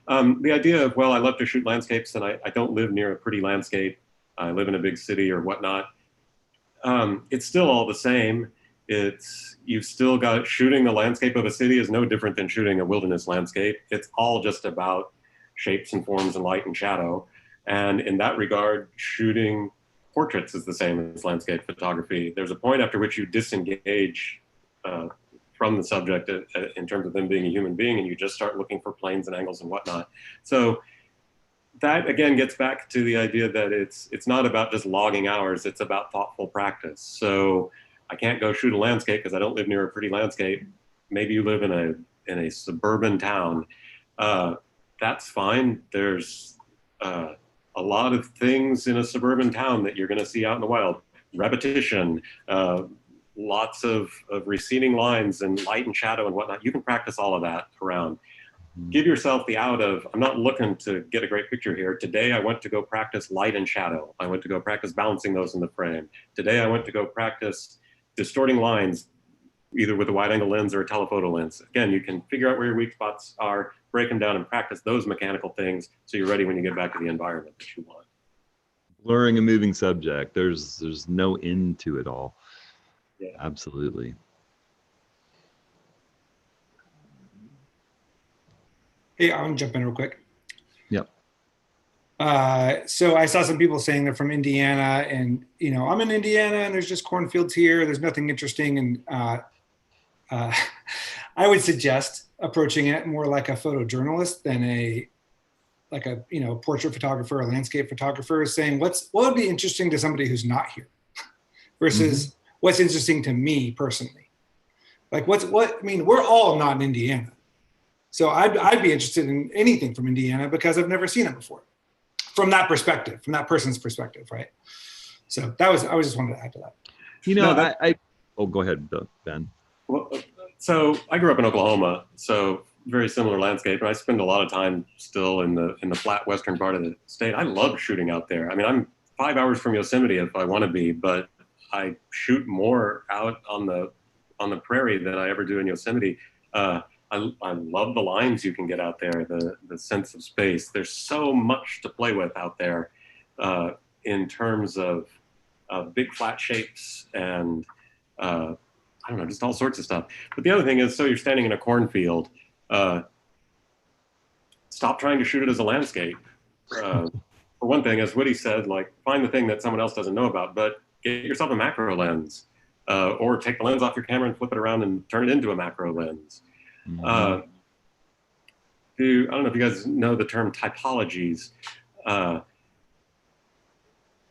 The idea of, well, I love to shoot landscapes and I don't live near a pretty landscape. I live in a big city or whatnot. It's still all the same. You've still got shooting the landscape of a city is no different than shooting a wilderness landscape. It's all just about shapes and forms and light and shadow. And in that regard, shooting portraits is the same as landscape photography. There's a point after which you disengage from the subject in terms of them being a human being, and you just start looking for planes and angles and whatnot. So that again gets back to the idea that it's not about just logging hours, it's about thoughtful practice. So I can't go shoot a landscape because I don't live near a pretty landscape. Maybe you live in a suburban town. That's fine. There's a lot of things in a suburban town that you're going to see out in the wild. repetition, lots of receding lines and light and shadow and whatnot. You can practice all of that around. Give yourself the out of, I'm not looking to get a great picture here. Today I went to go practice light and shadow. I went to go practice balancing those in the frame. Today I went to go practice distorting lines, either with a wide angle lens or a telephoto lens. Again, you can figure out where your weak spots are, break them down and practice those mechanical things so you're ready when you get back to the environment that you want. Blurring a moving subject. There's no end to it all. Yeah. Absolutely. Hey, I want to jump in real quick. Yep. So I saw some people saying they're from Indiana, and I'm in Indiana, and there's just cornfields here. There's nothing interesting, and I would suggest approaching it more like a photojournalist than a portrait photographer or landscape photographer, saying what would be interesting to somebody who's not here, versus what's interesting to me personally. Like we're all not in Indiana. So I'd be interested in anything from Indiana because I've never seen it before, from that perspective, from that person's perspective, right? So I just wanted to add to that. Oh, go ahead, Ben. Well, so I grew up in Oklahoma, so very similar landscape, and I spend a lot of time still in the flat western part of the state. I love shooting out there. I mean, I'm 5 hours from Yosemite if I want to be, but I shoot more out on the prairie than I ever do in Yosemite. I love the lines you can get out there, the sense of space. There's so much to play with out there in terms of big flat shapes and I don't know, just all sorts of stuff. But the other thing is, so you're standing in a cornfield, stop trying to shoot it as a landscape. For one thing, as Woody said, like find the thing that someone else doesn't know about, but get yourself a macro lens or take the lens off your camera and flip it around and turn it into a macro lens. I don't know if you guys know the term typologies.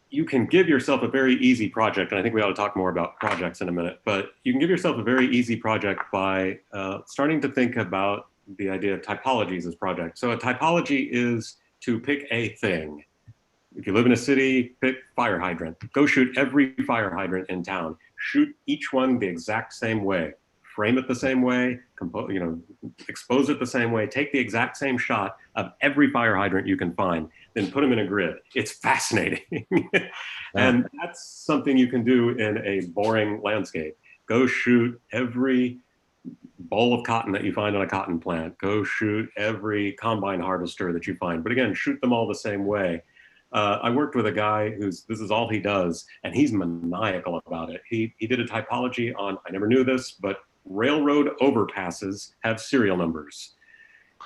You can give yourself a very easy project, and I think we ought to talk more about projects in a minute, but you can give yourself a very easy project by starting to think about the idea of typologies as projects. So a typology is to pick a thing. If you live in a city, pick fire hydrant. Go shoot every fire hydrant in town. Shoot each one the exact same way. Frame it the same way, expose it the same way, take the exact same shot of every fire hydrant you can find, then put them in a grid. It's fascinating. And that's something you can do in a boring landscape. Go shoot every bowl of cotton that you find on a cotton plant. Go shoot every combine harvester that you find. But again, shoot them all the same way. I worked with a guy this is all he does, and he's maniacal about it. He did a typology on, I never knew this, but railroad overpasses have serial numbers.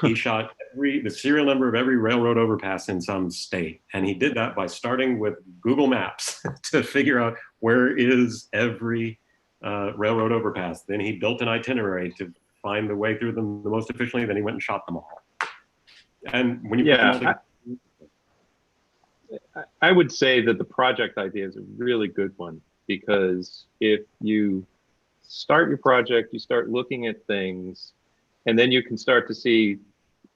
He shot the serial number of every railroad overpass in some state. And he did that by starting with Google Maps to figure out where is every railroad overpass. Then he built an itinerary to find the way through them the most efficiently. Then he went and shot them all. And when you put them all together, I would say that the project idea is a really good one, because if you start your project, you start looking at things, and then you can start to see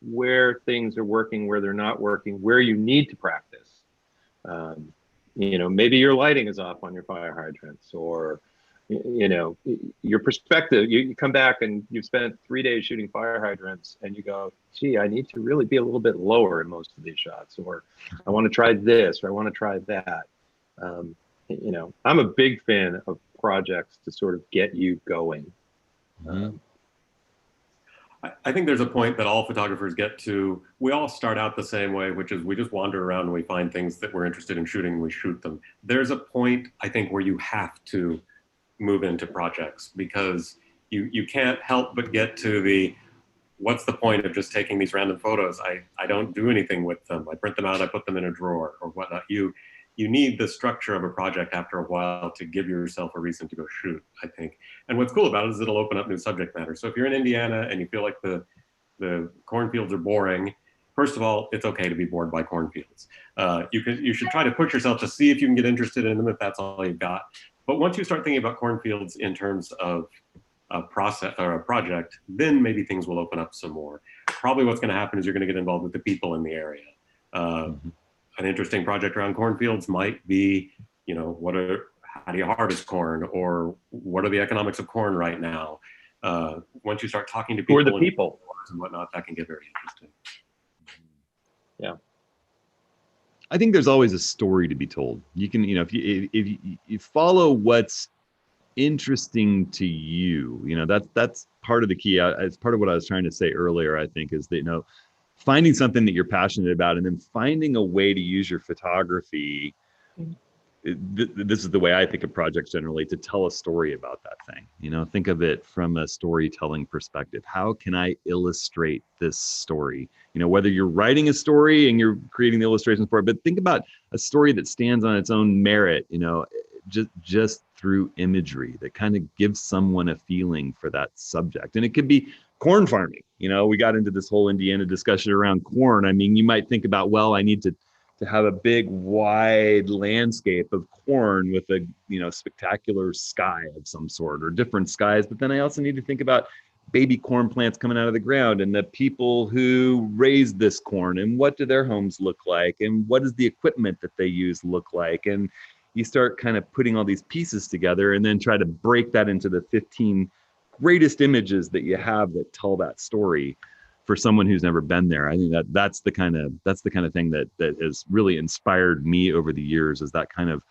where things are working, where they're not working, where you need to practice. Maybe your lighting is off on your fire hydrants, or your perspective. You come back and you've spent 3 days shooting fire hydrants, and you go, gee, I need to really be a little bit lower in most of these shots, or I want to try this, or I want to try that. I'm a big fan of projects to sort of get you going. I think there's a point that all photographers get to. We all start out the same way, which is we just wander around and we find things that we're interested in shooting, we shoot them. There's a point, I think, where you have to move into projects, because you can't help but get to what's the point of just taking these random photos? I don't do anything with them. I print them out, I put them in a drawer or whatnot. You need the structure of a project after a while to give yourself a reason to go shoot, I think. And what's cool about it is it'll open up new subject matter. So if you're in Indiana and you feel like the cornfields are boring, first of all, it's okay to be bored by cornfields. You should try to push yourself to see if you can get interested in them, if that's all you've got. But once you start thinking about cornfields in terms of a process or a project, then maybe things will open up some more. Probably what's going to happen is you're going to get involved with the people in the area. An interesting project around cornfields might be, how do you harvest corn, or what are the economics of corn right now? Once you start talking to people, For the people and whatnot, that can get very interesting. Yeah. I think there's always a story to be told. You can, you know, if you follow what's interesting to you, you know, that's part of the key. It's part of what I was trying to say earlier, I think, is that, you know, finding something that you're passionate about and then finding a way to use your photography. This is the way I think of projects generally, to tell a story about that thing. You know, think of it from a storytelling perspective. How can I illustrate this story? You know, whether you're writing a story and you're creating the illustrations for it, but think about a story that stands on its own merit, you know, just through imagery that kind of gives someone a feeling for that subject. And it could be corn farming. You know, we got into this whole Indiana discussion around corn. I mean, you might think about, well, I need to have a big wide landscape of corn with a, you know, spectacular sky of some sort, or different skies. But then I also need to think about baby corn plants coming out of the ground and the people who raise this corn, and what do their homes look like, and what does the equipment that they use look like. And you start kind of putting all these pieces together and then try to break that into the 15 greatest images that you have that tell that story for someone who's never been there. I think that's the kind of thing that has really inspired me over the years, is that kind of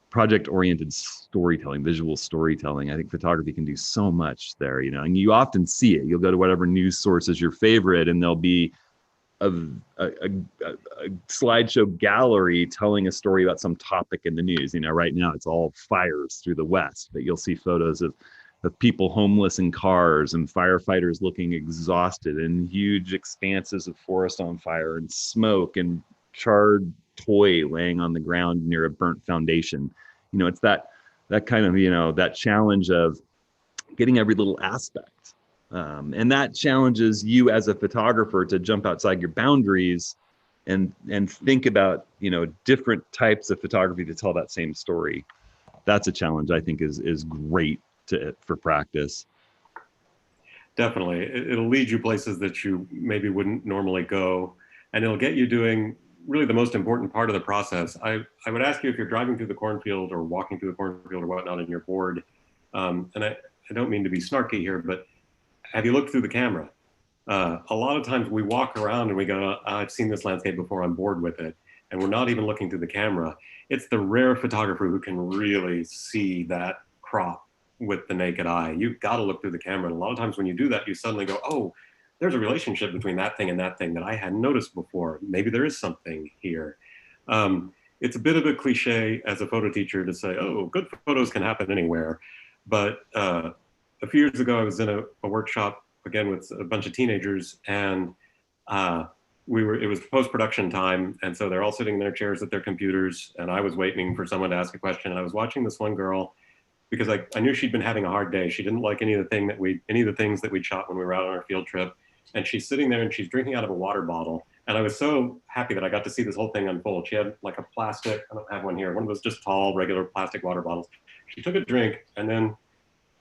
project-oriented storytelling, visual storytelling. I think photography can do so much there, you know, and you often see it. You'll go to whatever news source is your favorite, and there'll be a slideshow gallery telling a story about some topic in the news. You know, right now it's all fires through the West, but you'll see photos of people homeless in cars, and firefighters looking exhausted, and huge expanses of forest on fire, and smoke, and charred toy laying on the ground near a burnt foundation. You know, it's that kind of, you know, that challenge of getting every little aspect. And that challenges you as a photographer to jump outside your boundaries and think about, you know, different types of photography to tell that same story. That's a challenge I think is great for practice. Definitely. It'll lead you places that you maybe wouldn't normally go, and it'll get you doing really the most important part of the process. I would ask you, if you're driving through the cornfield or walking through the cornfield or whatnot and you're bored, and I don't mean to be snarky here, but have you looked through the camera? A lot of times we walk around and we go, I've seen this landscape before, I'm bored with it. And we're not even looking through the camera. It's the rare photographer who can really see that crop with the naked eye. You've got to look through the camera. And a lot of times when you do that, you suddenly go, oh, there's a relationship between that thing and that thing that I hadn't noticed before. Maybe there is something here. It's a bit of a cliche as a photo teacher to say, oh, good photos can happen anywhere. But a few years ago, I was in a workshop, again, with a bunch of teenagers, and it was post-production time. And so they're all sitting in their chairs at their computers, and I was waiting for someone to ask a question. And I was watching this one girl, because I knew she'd been having a hard day. She didn't like any of the things that we'd shot when we were out on our field trip. And she's sitting there and she's drinking out of a water bottle. And I was so happy that I got to see this whole thing unfold. She had like a plastic, I don't have one here, one of those just tall, regular plastic water bottles. She took a drink, and then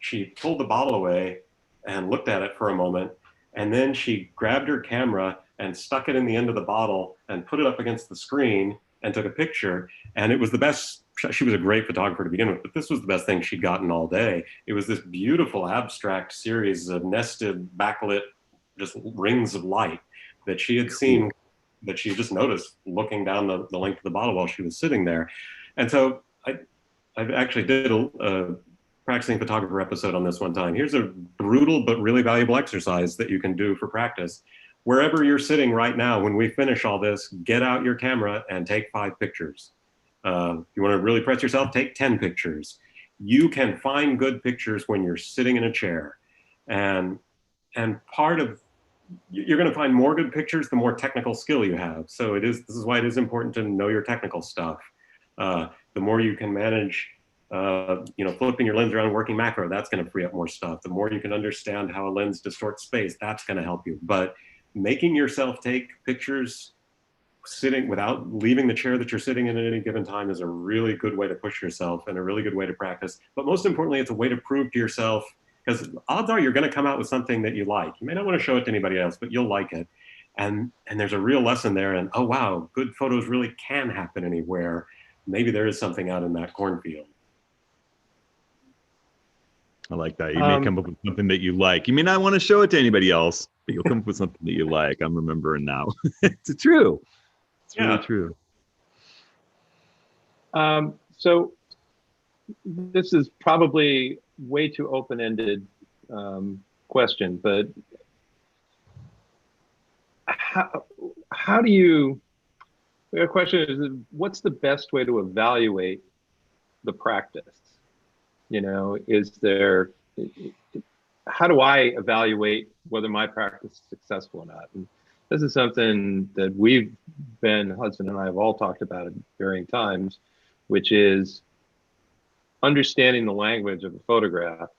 she pulled the bottle away and looked at it for a moment. And then she grabbed her camera and stuck it in the end of the bottle and put it up against the screen and took a picture. And it was the best. She was a great photographer to begin with, but this was the best thing she'd gotten all day. It was this beautiful abstract series of nested backlit, just rings of light that she had seen, that she just noticed looking down the length of the bottle while she was sitting there. And so I actually did a practicing photographer episode on this one time. Here's a brutal but really valuable exercise that you can do for practice. Wherever you're sitting right now, when we finish all this, get out your camera and take 5 pictures. If you want to really press yourself, take 10 pictures. You can find good pictures when you're sitting in a chair. And part of, you're going to find more good pictures the more technical skill you have. So this is why it is important to know your technical stuff. The more you can manage, flipping your lens around, working macro, that's going to free up more stuff. The more you can understand how a lens distorts space, that's going to help you. But making yourself take pictures sitting without leaving the chair that you're sitting in at any given time is a really good way to push yourself and a really good way to practice. But most importantly, it's a way to prove to yourself, because odds are you're going to come out with something that you like. You may not want to show it to anybody else, but you'll like it. And there's a real lesson there. And oh, wow, good photos really can happen anywhere. Maybe there is something out in that cornfield. I like that. You may come up with something that you like. You may not want to show it to anybody else, but you'll come up with something that you like. I'm remembering now. It's true. It's really true. So this is probably way too open-ended question, but how do you, the question is, what's the best way to evaluate the practice? You know, how do I evaluate whether my practice is successful or not? And this is something that Hudson and I have all talked about at varying times, which is understanding the language of a photograph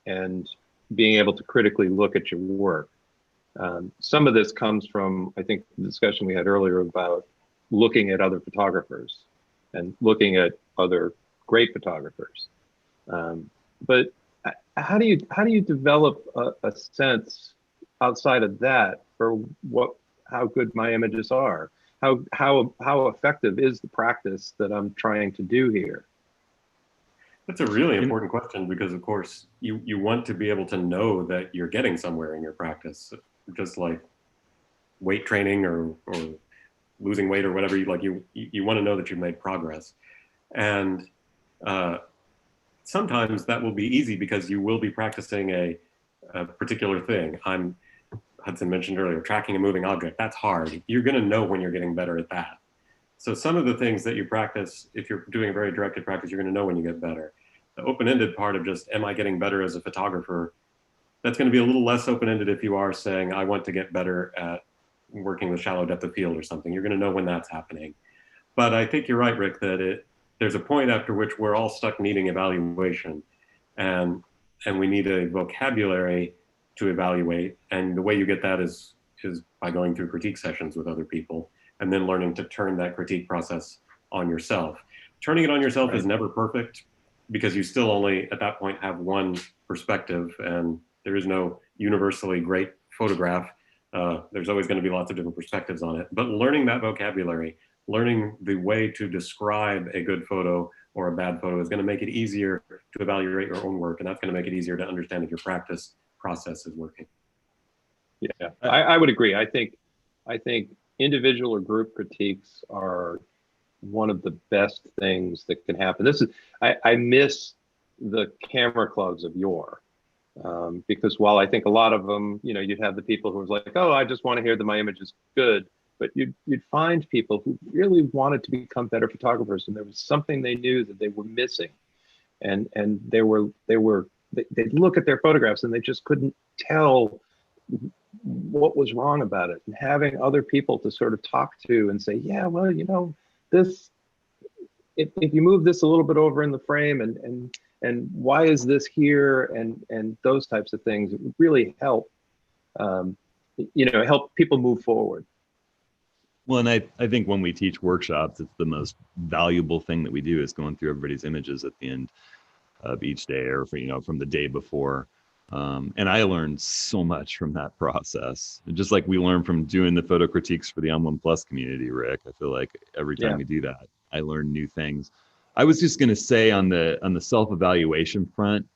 and being able to critically look at your work. Some of this comes from, I think, the discussion we had earlier about looking at other photographers and looking at other great photographers. But how do you develop a sense outside of that for how good my images are? How effective is the practice that I'm trying to do here? That's a really important question because, of course, you want to be able to know that you're getting somewhere in your practice, just like weight training or losing weight or whatever. You want to know that you've made progress, and sometimes that will be easy because you will be practicing a particular thing. Hudson mentioned earlier, tracking a moving object. That's hard. You're going to know when you're getting better at that. So some of the things that you practice, if you're doing a very directed practice, you're going to know when you get better. The open-ended part of just, am I getting better as a photographer? That's going to be a little less open-ended if you are saying, I want to get better at working with shallow depth of field or something. You're going to know when that's happening. But I think you're right, Rick, that there's a point after which we're all stuck needing evaluation. And we need a vocabulary to evaluate. And the way you get that is by going through critique sessions with other people and then learning to turn that critique process on yourself. Turning it on yourself is never perfect because you still only at that point have one perspective and there is no universally great photograph. There's always going to be lots of different perspectives on it. But learning that vocabulary, learning the way to describe a good photo or a bad photo is going to make it easier to evaluate your own work. And that's going to make it easier to understand if your practice process is working. Yeah, I would agree. I think individual or group critiques are one of the best things that can happen. I miss the camera clubs of yore because while I think a lot of them, you know, you'd have the people who was like, oh, I just want to hear that my image is good, but you'd find people who really wanted to become better photographers, and there was something they knew that they were missing, and they'd look at their photographs and they just couldn't tell what was wrong about it, and having other people to sort of talk to and say, yeah, well, you know, this, if you move this a little bit over in the frame and why is this here, and those types of things, it would really help, help people move forward. Well, and I think when we teach workshops, it's the most valuable thing that we do is going through everybody's images at the end of each day or from the day before. And I learned so much from that process. And just like we learn from doing the photo critiques for the On1 Plus community, Rick, I feel like every time we do that, I learn new things. I was just going to say on the self-evaluation front,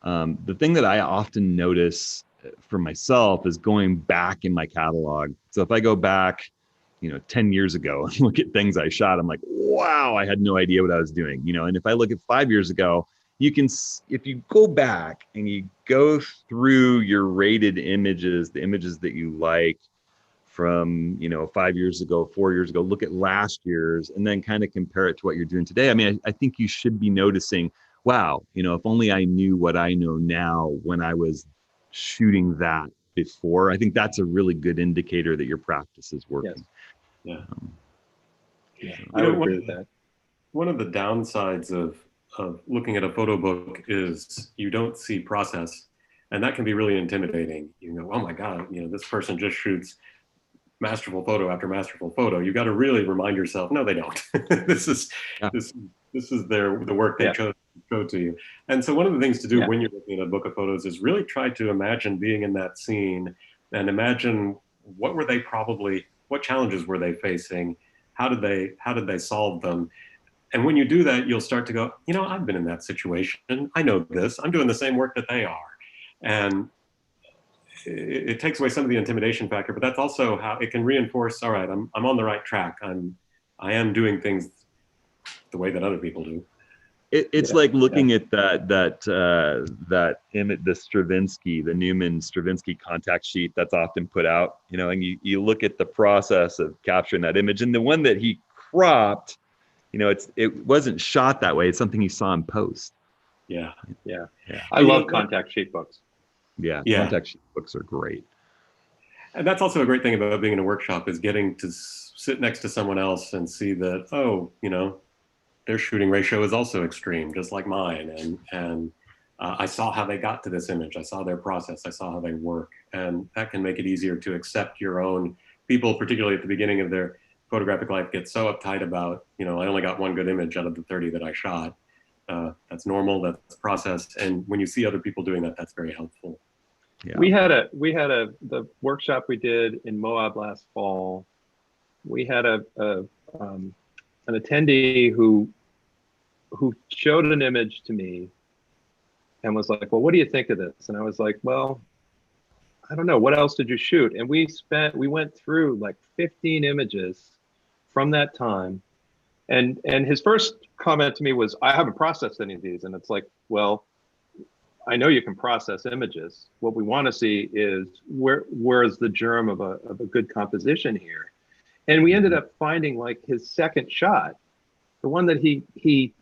the thing that I often notice for myself is going back in my catalog. So if I go back, 10 years ago and look at things I shot, I'm like, wow, I had no idea what I was doing, and if I look at 5 years ago, you can, if you go back and you go through your rated images, the images that you like from, 5 years ago, 4 years ago, look at last year's and then kind of compare it to what you're doing today. I mean, I think you should be noticing, wow, if only I knew what I know now when I was shooting that before. I think that's a really good indicator that your practice is working. Yes. Yeah. I would agree with that. One of the downsides of looking at a photo book is you don't see process, and that can be really intimidating. Oh my God, this person just shoots masterful photo after masterful photo. You got to really remind yourself, no, they don't. This is the work they chose to show to you. And so one of the things to do when you're looking at a book of photos is really try to imagine being in that scene and imagine what challenges were they facing? How did they solve them? And when you do that, you'll start to go, you know, I've been in that situation. I know this. I'm doing the same work that they are. And it takes away some of the intimidation factor, but that's also how it can reinforce, all right, I'm on the right track. I am doing things the way that other people do. It's like looking at that image, the Stravinsky, the Newman Stravinsky contact sheet that's often put out, you know, and you look at the process of capturing that image, and the one that he cropped, you know, it wasn't shot that way. It's something you saw in post. Yeah. I love contact sheet books. Yeah. Contact sheet books are great. And that's also a great thing about being in a workshop, is getting to sit next to someone else and see that, oh, you know, their shooting ratio is also extreme, just like mine. And I saw how they got to this image. I saw their process. I saw how they work. And that can make it easier to accept your own. People, particularly at the beginning of their photographic life, get so uptight about, you know, I only got one good image out of the 30 that I shot. That's normal, that's process. And when you see other people doing that, that's very helpful. Yeah. We had the workshop we did in Moab last fall. We had an attendee who showed an image to me and was like, well, what do you think of this? And I was like, well, I don't know, what else did you shoot? And we went through like 15 images from that time. And his first comment to me was, I haven't processed any of these. And it's like, well, I know you can process images. What we want to see is where is the germ of a good composition here? And we ended up finding like his second shot. The one that he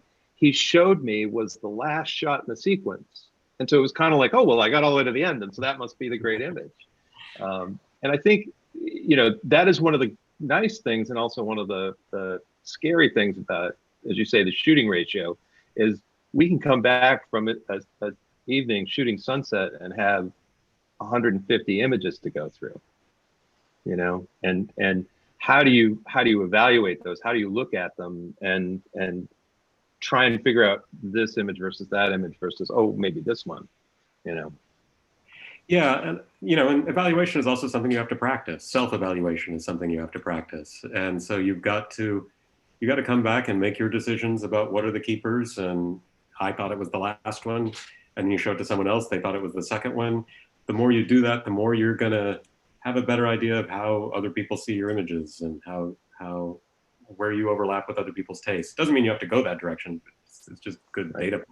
showed me was the last shot in the sequence. And so it was kind of like, oh, well, I got all the way to the end, and so that must be the great image. And I think, you know, that is one of the nice things, and also one of the scary things about, as you say, the shooting ratio, is we can come back from it as evening shooting sunset and have 150 images to go through, you know, and how do you evaluate those? How do you look at them and try and figure out this image versus that image versus, oh, maybe this one, you know? Yeah, and you know, and evaluation is also something you have to practice. Self-evaluation is something you have to practice, and so you got to come back and make your decisions about what are the keepers. And I thought it was the last one, and you show it to someone else, they thought it was the second one. The more you do that, the more you're gonna have a better idea of how other people see your images and where you overlap with other people's tastes. Doesn't mean you have to go that direction, but it's just good data.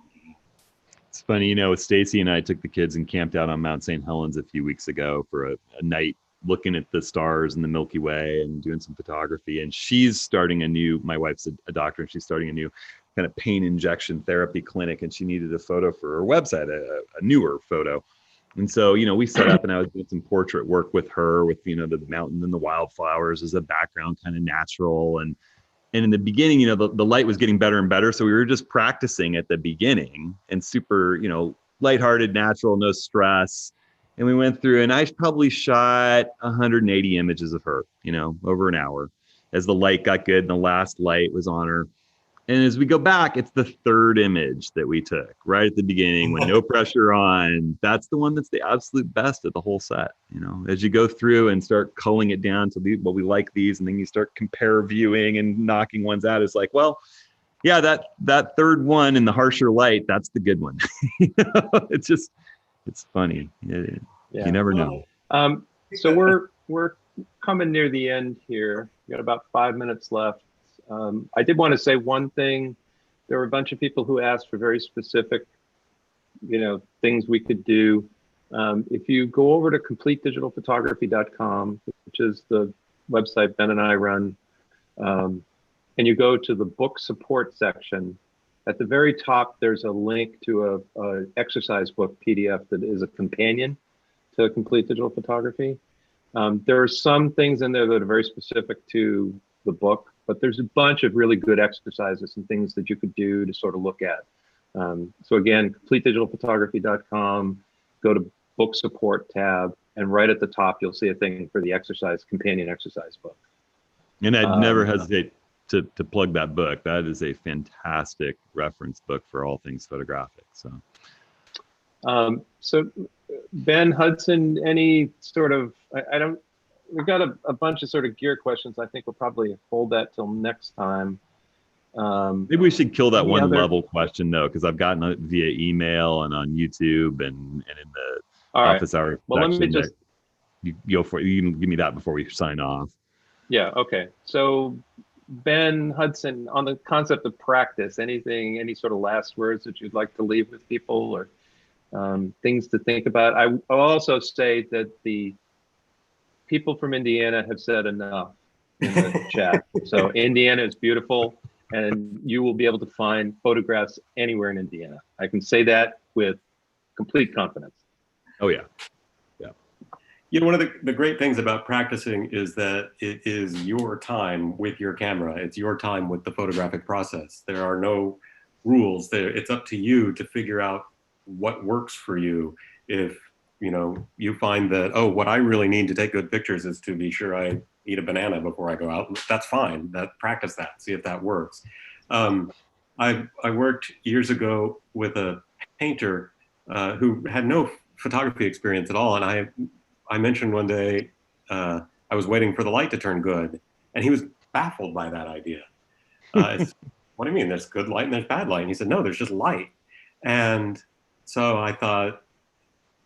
It's funny, you know, Stacy and I took the kids and camped out on Mount St. Helens a few weeks ago for a night looking at the stars and the Milky Way and doing some photography. And she's starting my wife's a doctor, and she's starting a new kind of pain injection therapy clinic, and she needed a photo for her website, a newer photo. And so, you know, we set up and I was doing some portrait work with her with, you know, the mountain and the wildflowers as a background, kind of natural. And in the beginning, you know, the light was getting better and better. So we were just practicing at the beginning and super, you know, lighthearted, natural, no stress. And we went through and I probably shot 180 images of her, you know, over an hour as the light got good and the last light was on her. And as we go back, it's the third image that we took right at the beginning when no pressure on. That's the one that's the absolute best of the whole set. You know, as you go through and start culling it down to well, we like these, and then you start compare viewing and knocking ones out. It's like, well, yeah, that third one in the harsher light, that's the good one. You know, it's funny. You never know. So we're coming near the end here. We got about 5 minutes left. I did want to say one thing. There were a bunch of people who asked for very specific, you know, things we could do. If you go over to completedigitalphotography.com, which is the website Ben and I run, and you go to the book support section, at the very top, there's a link to a exercise book PDF that is a companion to Complete Digital Photography. There are some things in there that are very specific to the book, but there's a bunch of really good exercises and things that you could do to sort of look at. So again, completedigitalphotography.com, go to book support tab, and right at the top, you'll see a thing for the companion exercise book. And I'd never hesitate to plug that book. That is a fantastic reference book for all things photographic. So Ben, Hudson, any sort of, we've got a bunch of sort of gear questions. I think we'll probably hold that till next time. Maybe we should kill that Any one other- level question though, because I've gotten it via email and on YouTube and in the All right. office hour Well, let me section. just. You go for it. You can give me that before we sign off. Yeah. Okay. So, Ben Hudson, on the concept of practice, anything, any sort of last words that you'd like to leave with people, or things to think about? I'll also say that the people from Indiana have said enough in the chat. So Indiana is beautiful, and you will be able to find photographs anywhere in Indiana. I can say that with complete confidence. Oh yeah. You know, one of the great things about practicing is that it is your time with your camera. It's your time with the photographic process. There are no rules there. It's up to you to figure out what works for you. If, you know, you find that, oh, what I really need to take good pictures is to be sure I eat a banana before I go out, that's fine. Practice that, see if that works. I worked years ago with a painter who had no photography experience at all. And I mentioned one day I was waiting for the light to turn good, and he was baffled by that idea. What do you mean? There's good light and there's bad light. And he said, no, there's just light. And so I thought,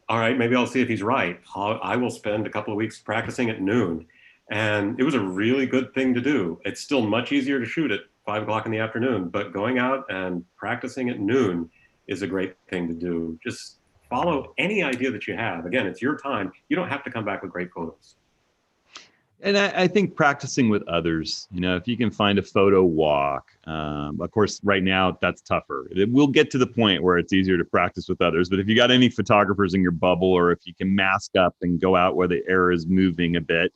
all right, maybe I'll see if he's right. I will spend a couple of weeks practicing at noon. And it was a really good thing to do. It's still much easier to shoot at 5 o'clock in the afternoon, but going out and practicing at noon is a great thing to do. Just follow any idea that you have. Again, it's your time. You don't have to come back with great photos. And I think practicing with others, you know, if you can find a photo walk, of course, right now that's tougher. We'll get to the point where it's easier to practice with others. But if you got any photographers in your bubble, or if you can mask up and go out where the air is moving a bit,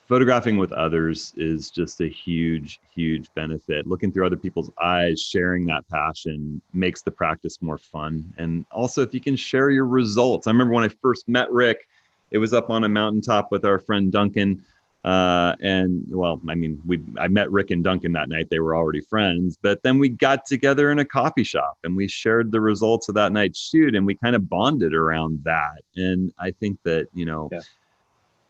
photographing with others is just a huge, huge benefit. Looking through other people's eyes, sharing that passion makes the practice more fun. And also, if you can share your results. I remember when I first met Rick, it was up on a mountaintop with our friend Duncan. And well, I mean, I met Rick and Duncan that night. They were already friends, but then we got together in a coffee shop and we shared the results of that night's shoot, and we kind of bonded around that. And I think that, you know,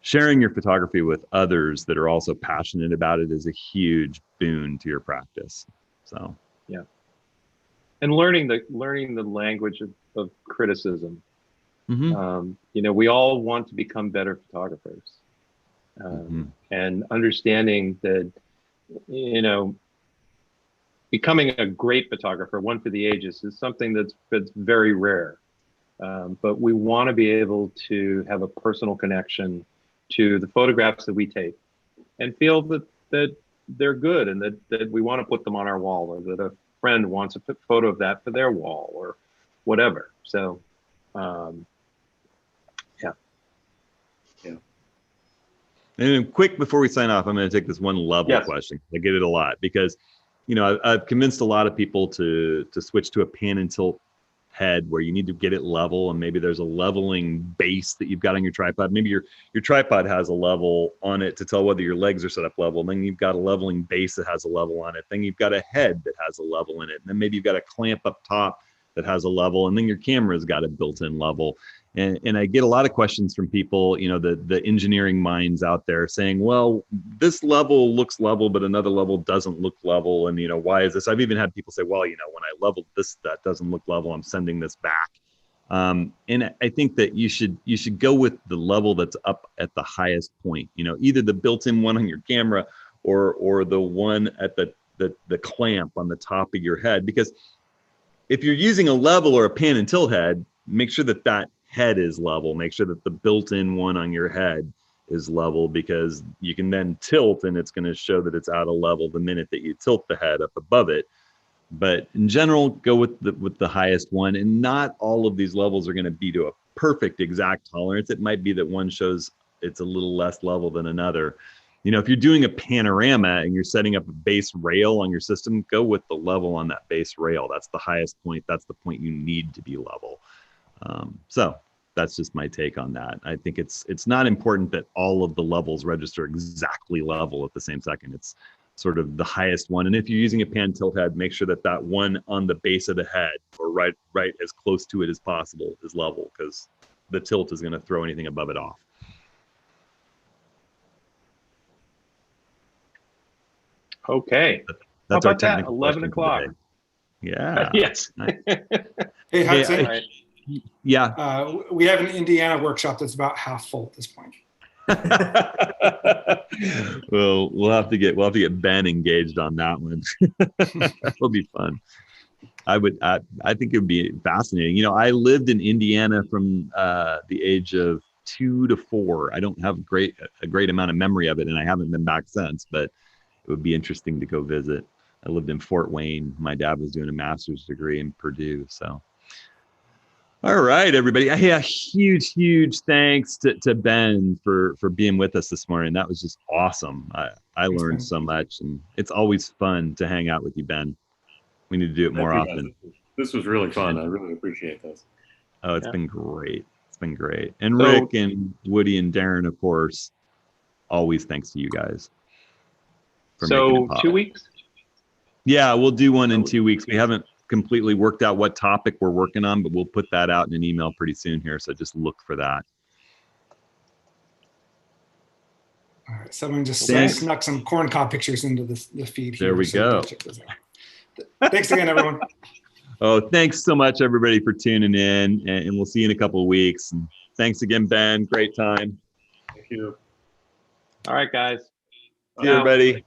sharing your photography with others that are also passionate about it is a huge boon to your practice. So, yeah. And learning the language of criticism. mm-hmm. You know, we all want to become better photographers. And understanding that, you know, becoming a great photographer, one for the ages, is something that's very rare. But we want to be able to have a personal connection to the photographs that we take and feel that they're good, and that we want to put them on our wall, or that a friend wants a photo of that for their wall, or whatever. So, And quick, before we sign off, I'm going to take this one level question. I get it a lot because, you know, I've convinced a lot of people to switch to a pan and tilt head where you need to get it level, and maybe there's a leveling base that you've got on your tripod. Maybe your tripod has a level on it to tell whether your legs are set up level. And then you've got a leveling base that has a level on it. Then you've got a head that has a level in it. And then maybe you've got a clamp up top that has a level, and then your camera's got a built-in level. And I get a lot of questions from people, you know, the engineering minds out there saying, well, this level looks level, but another level doesn't look level. And, you know, why is this? I've even had people say, well, you know, when I leveled this, that doesn't look level, I'm sending this back. And I think that you should go with the level that's up at the highest point, you know, either the built-in one on your camera or the one at the clamp on the top of your head. Because if you're using a level or a pan and tilt head, make sure that head is level. Make sure that the built-in one on your head is level, because you can then tilt and it's going to show that it's out of level the minute that you tilt the head up above it. But in general, go with the highest one. And not all of these levels are going to be to a perfect exact tolerance. It might be that one shows it's a little less level than another. You know, if you're doing a panorama and you're setting up a base rail on your system, go with the level on that base rail. That's the highest point. That's the point you need to be level. So that's just my take on that. I think it's not important that all of the levels register exactly level at the same second. It's sort of the highest one. And if you're using a pan tilt head, make sure that one on the base of the head, or right as close to it as possible, is level, because the tilt is going to throw anything above it off. Okay. That's our about that? technical 11 question o'clock. today. Yeah. Yes. Nice. Hey, Hudson, All right. Yeah. we have an Indiana workshop that's about half full at this point. Well, we'll have to get Ben engaged on that one. That'll be fun. I think it would be fascinating. I lived in Indiana from the age of 2 to 4. I don't have a great amount of memory of it, and I haven't been back since, but it would be interesting to go visit. I lived in Fort Wayne. My dad was doing a master's degree in Purdue. So, all right, everybody. Hey, a huge thanks to Ben for being with us this morning. That was just awesome. I learned so much, and it's always fun to hang out with you, Ben. We need to do it more often. This was really fun. I really appreciate this. Oh, it's been great. It's been great. And So- Rick and Woody and Darren, of course, always thanks to you guys for making So it pop. 2 weeks? Yeah, we'll do one in 2 weeks. We haven't completely worked out what topic we're working on, but we'll put that out in an email pretty soon here. So just look for that. All right, someone just Thanks. snuck some corn cob pictures into the feed here. There we go. check those out. Thanks again, everyone. Oh, thanks so much, everybody, for tuning in. And we'll see you in a couple of weeks. And thanks again, Ben. Great time. Thank you. All right, guys. See you, everybody.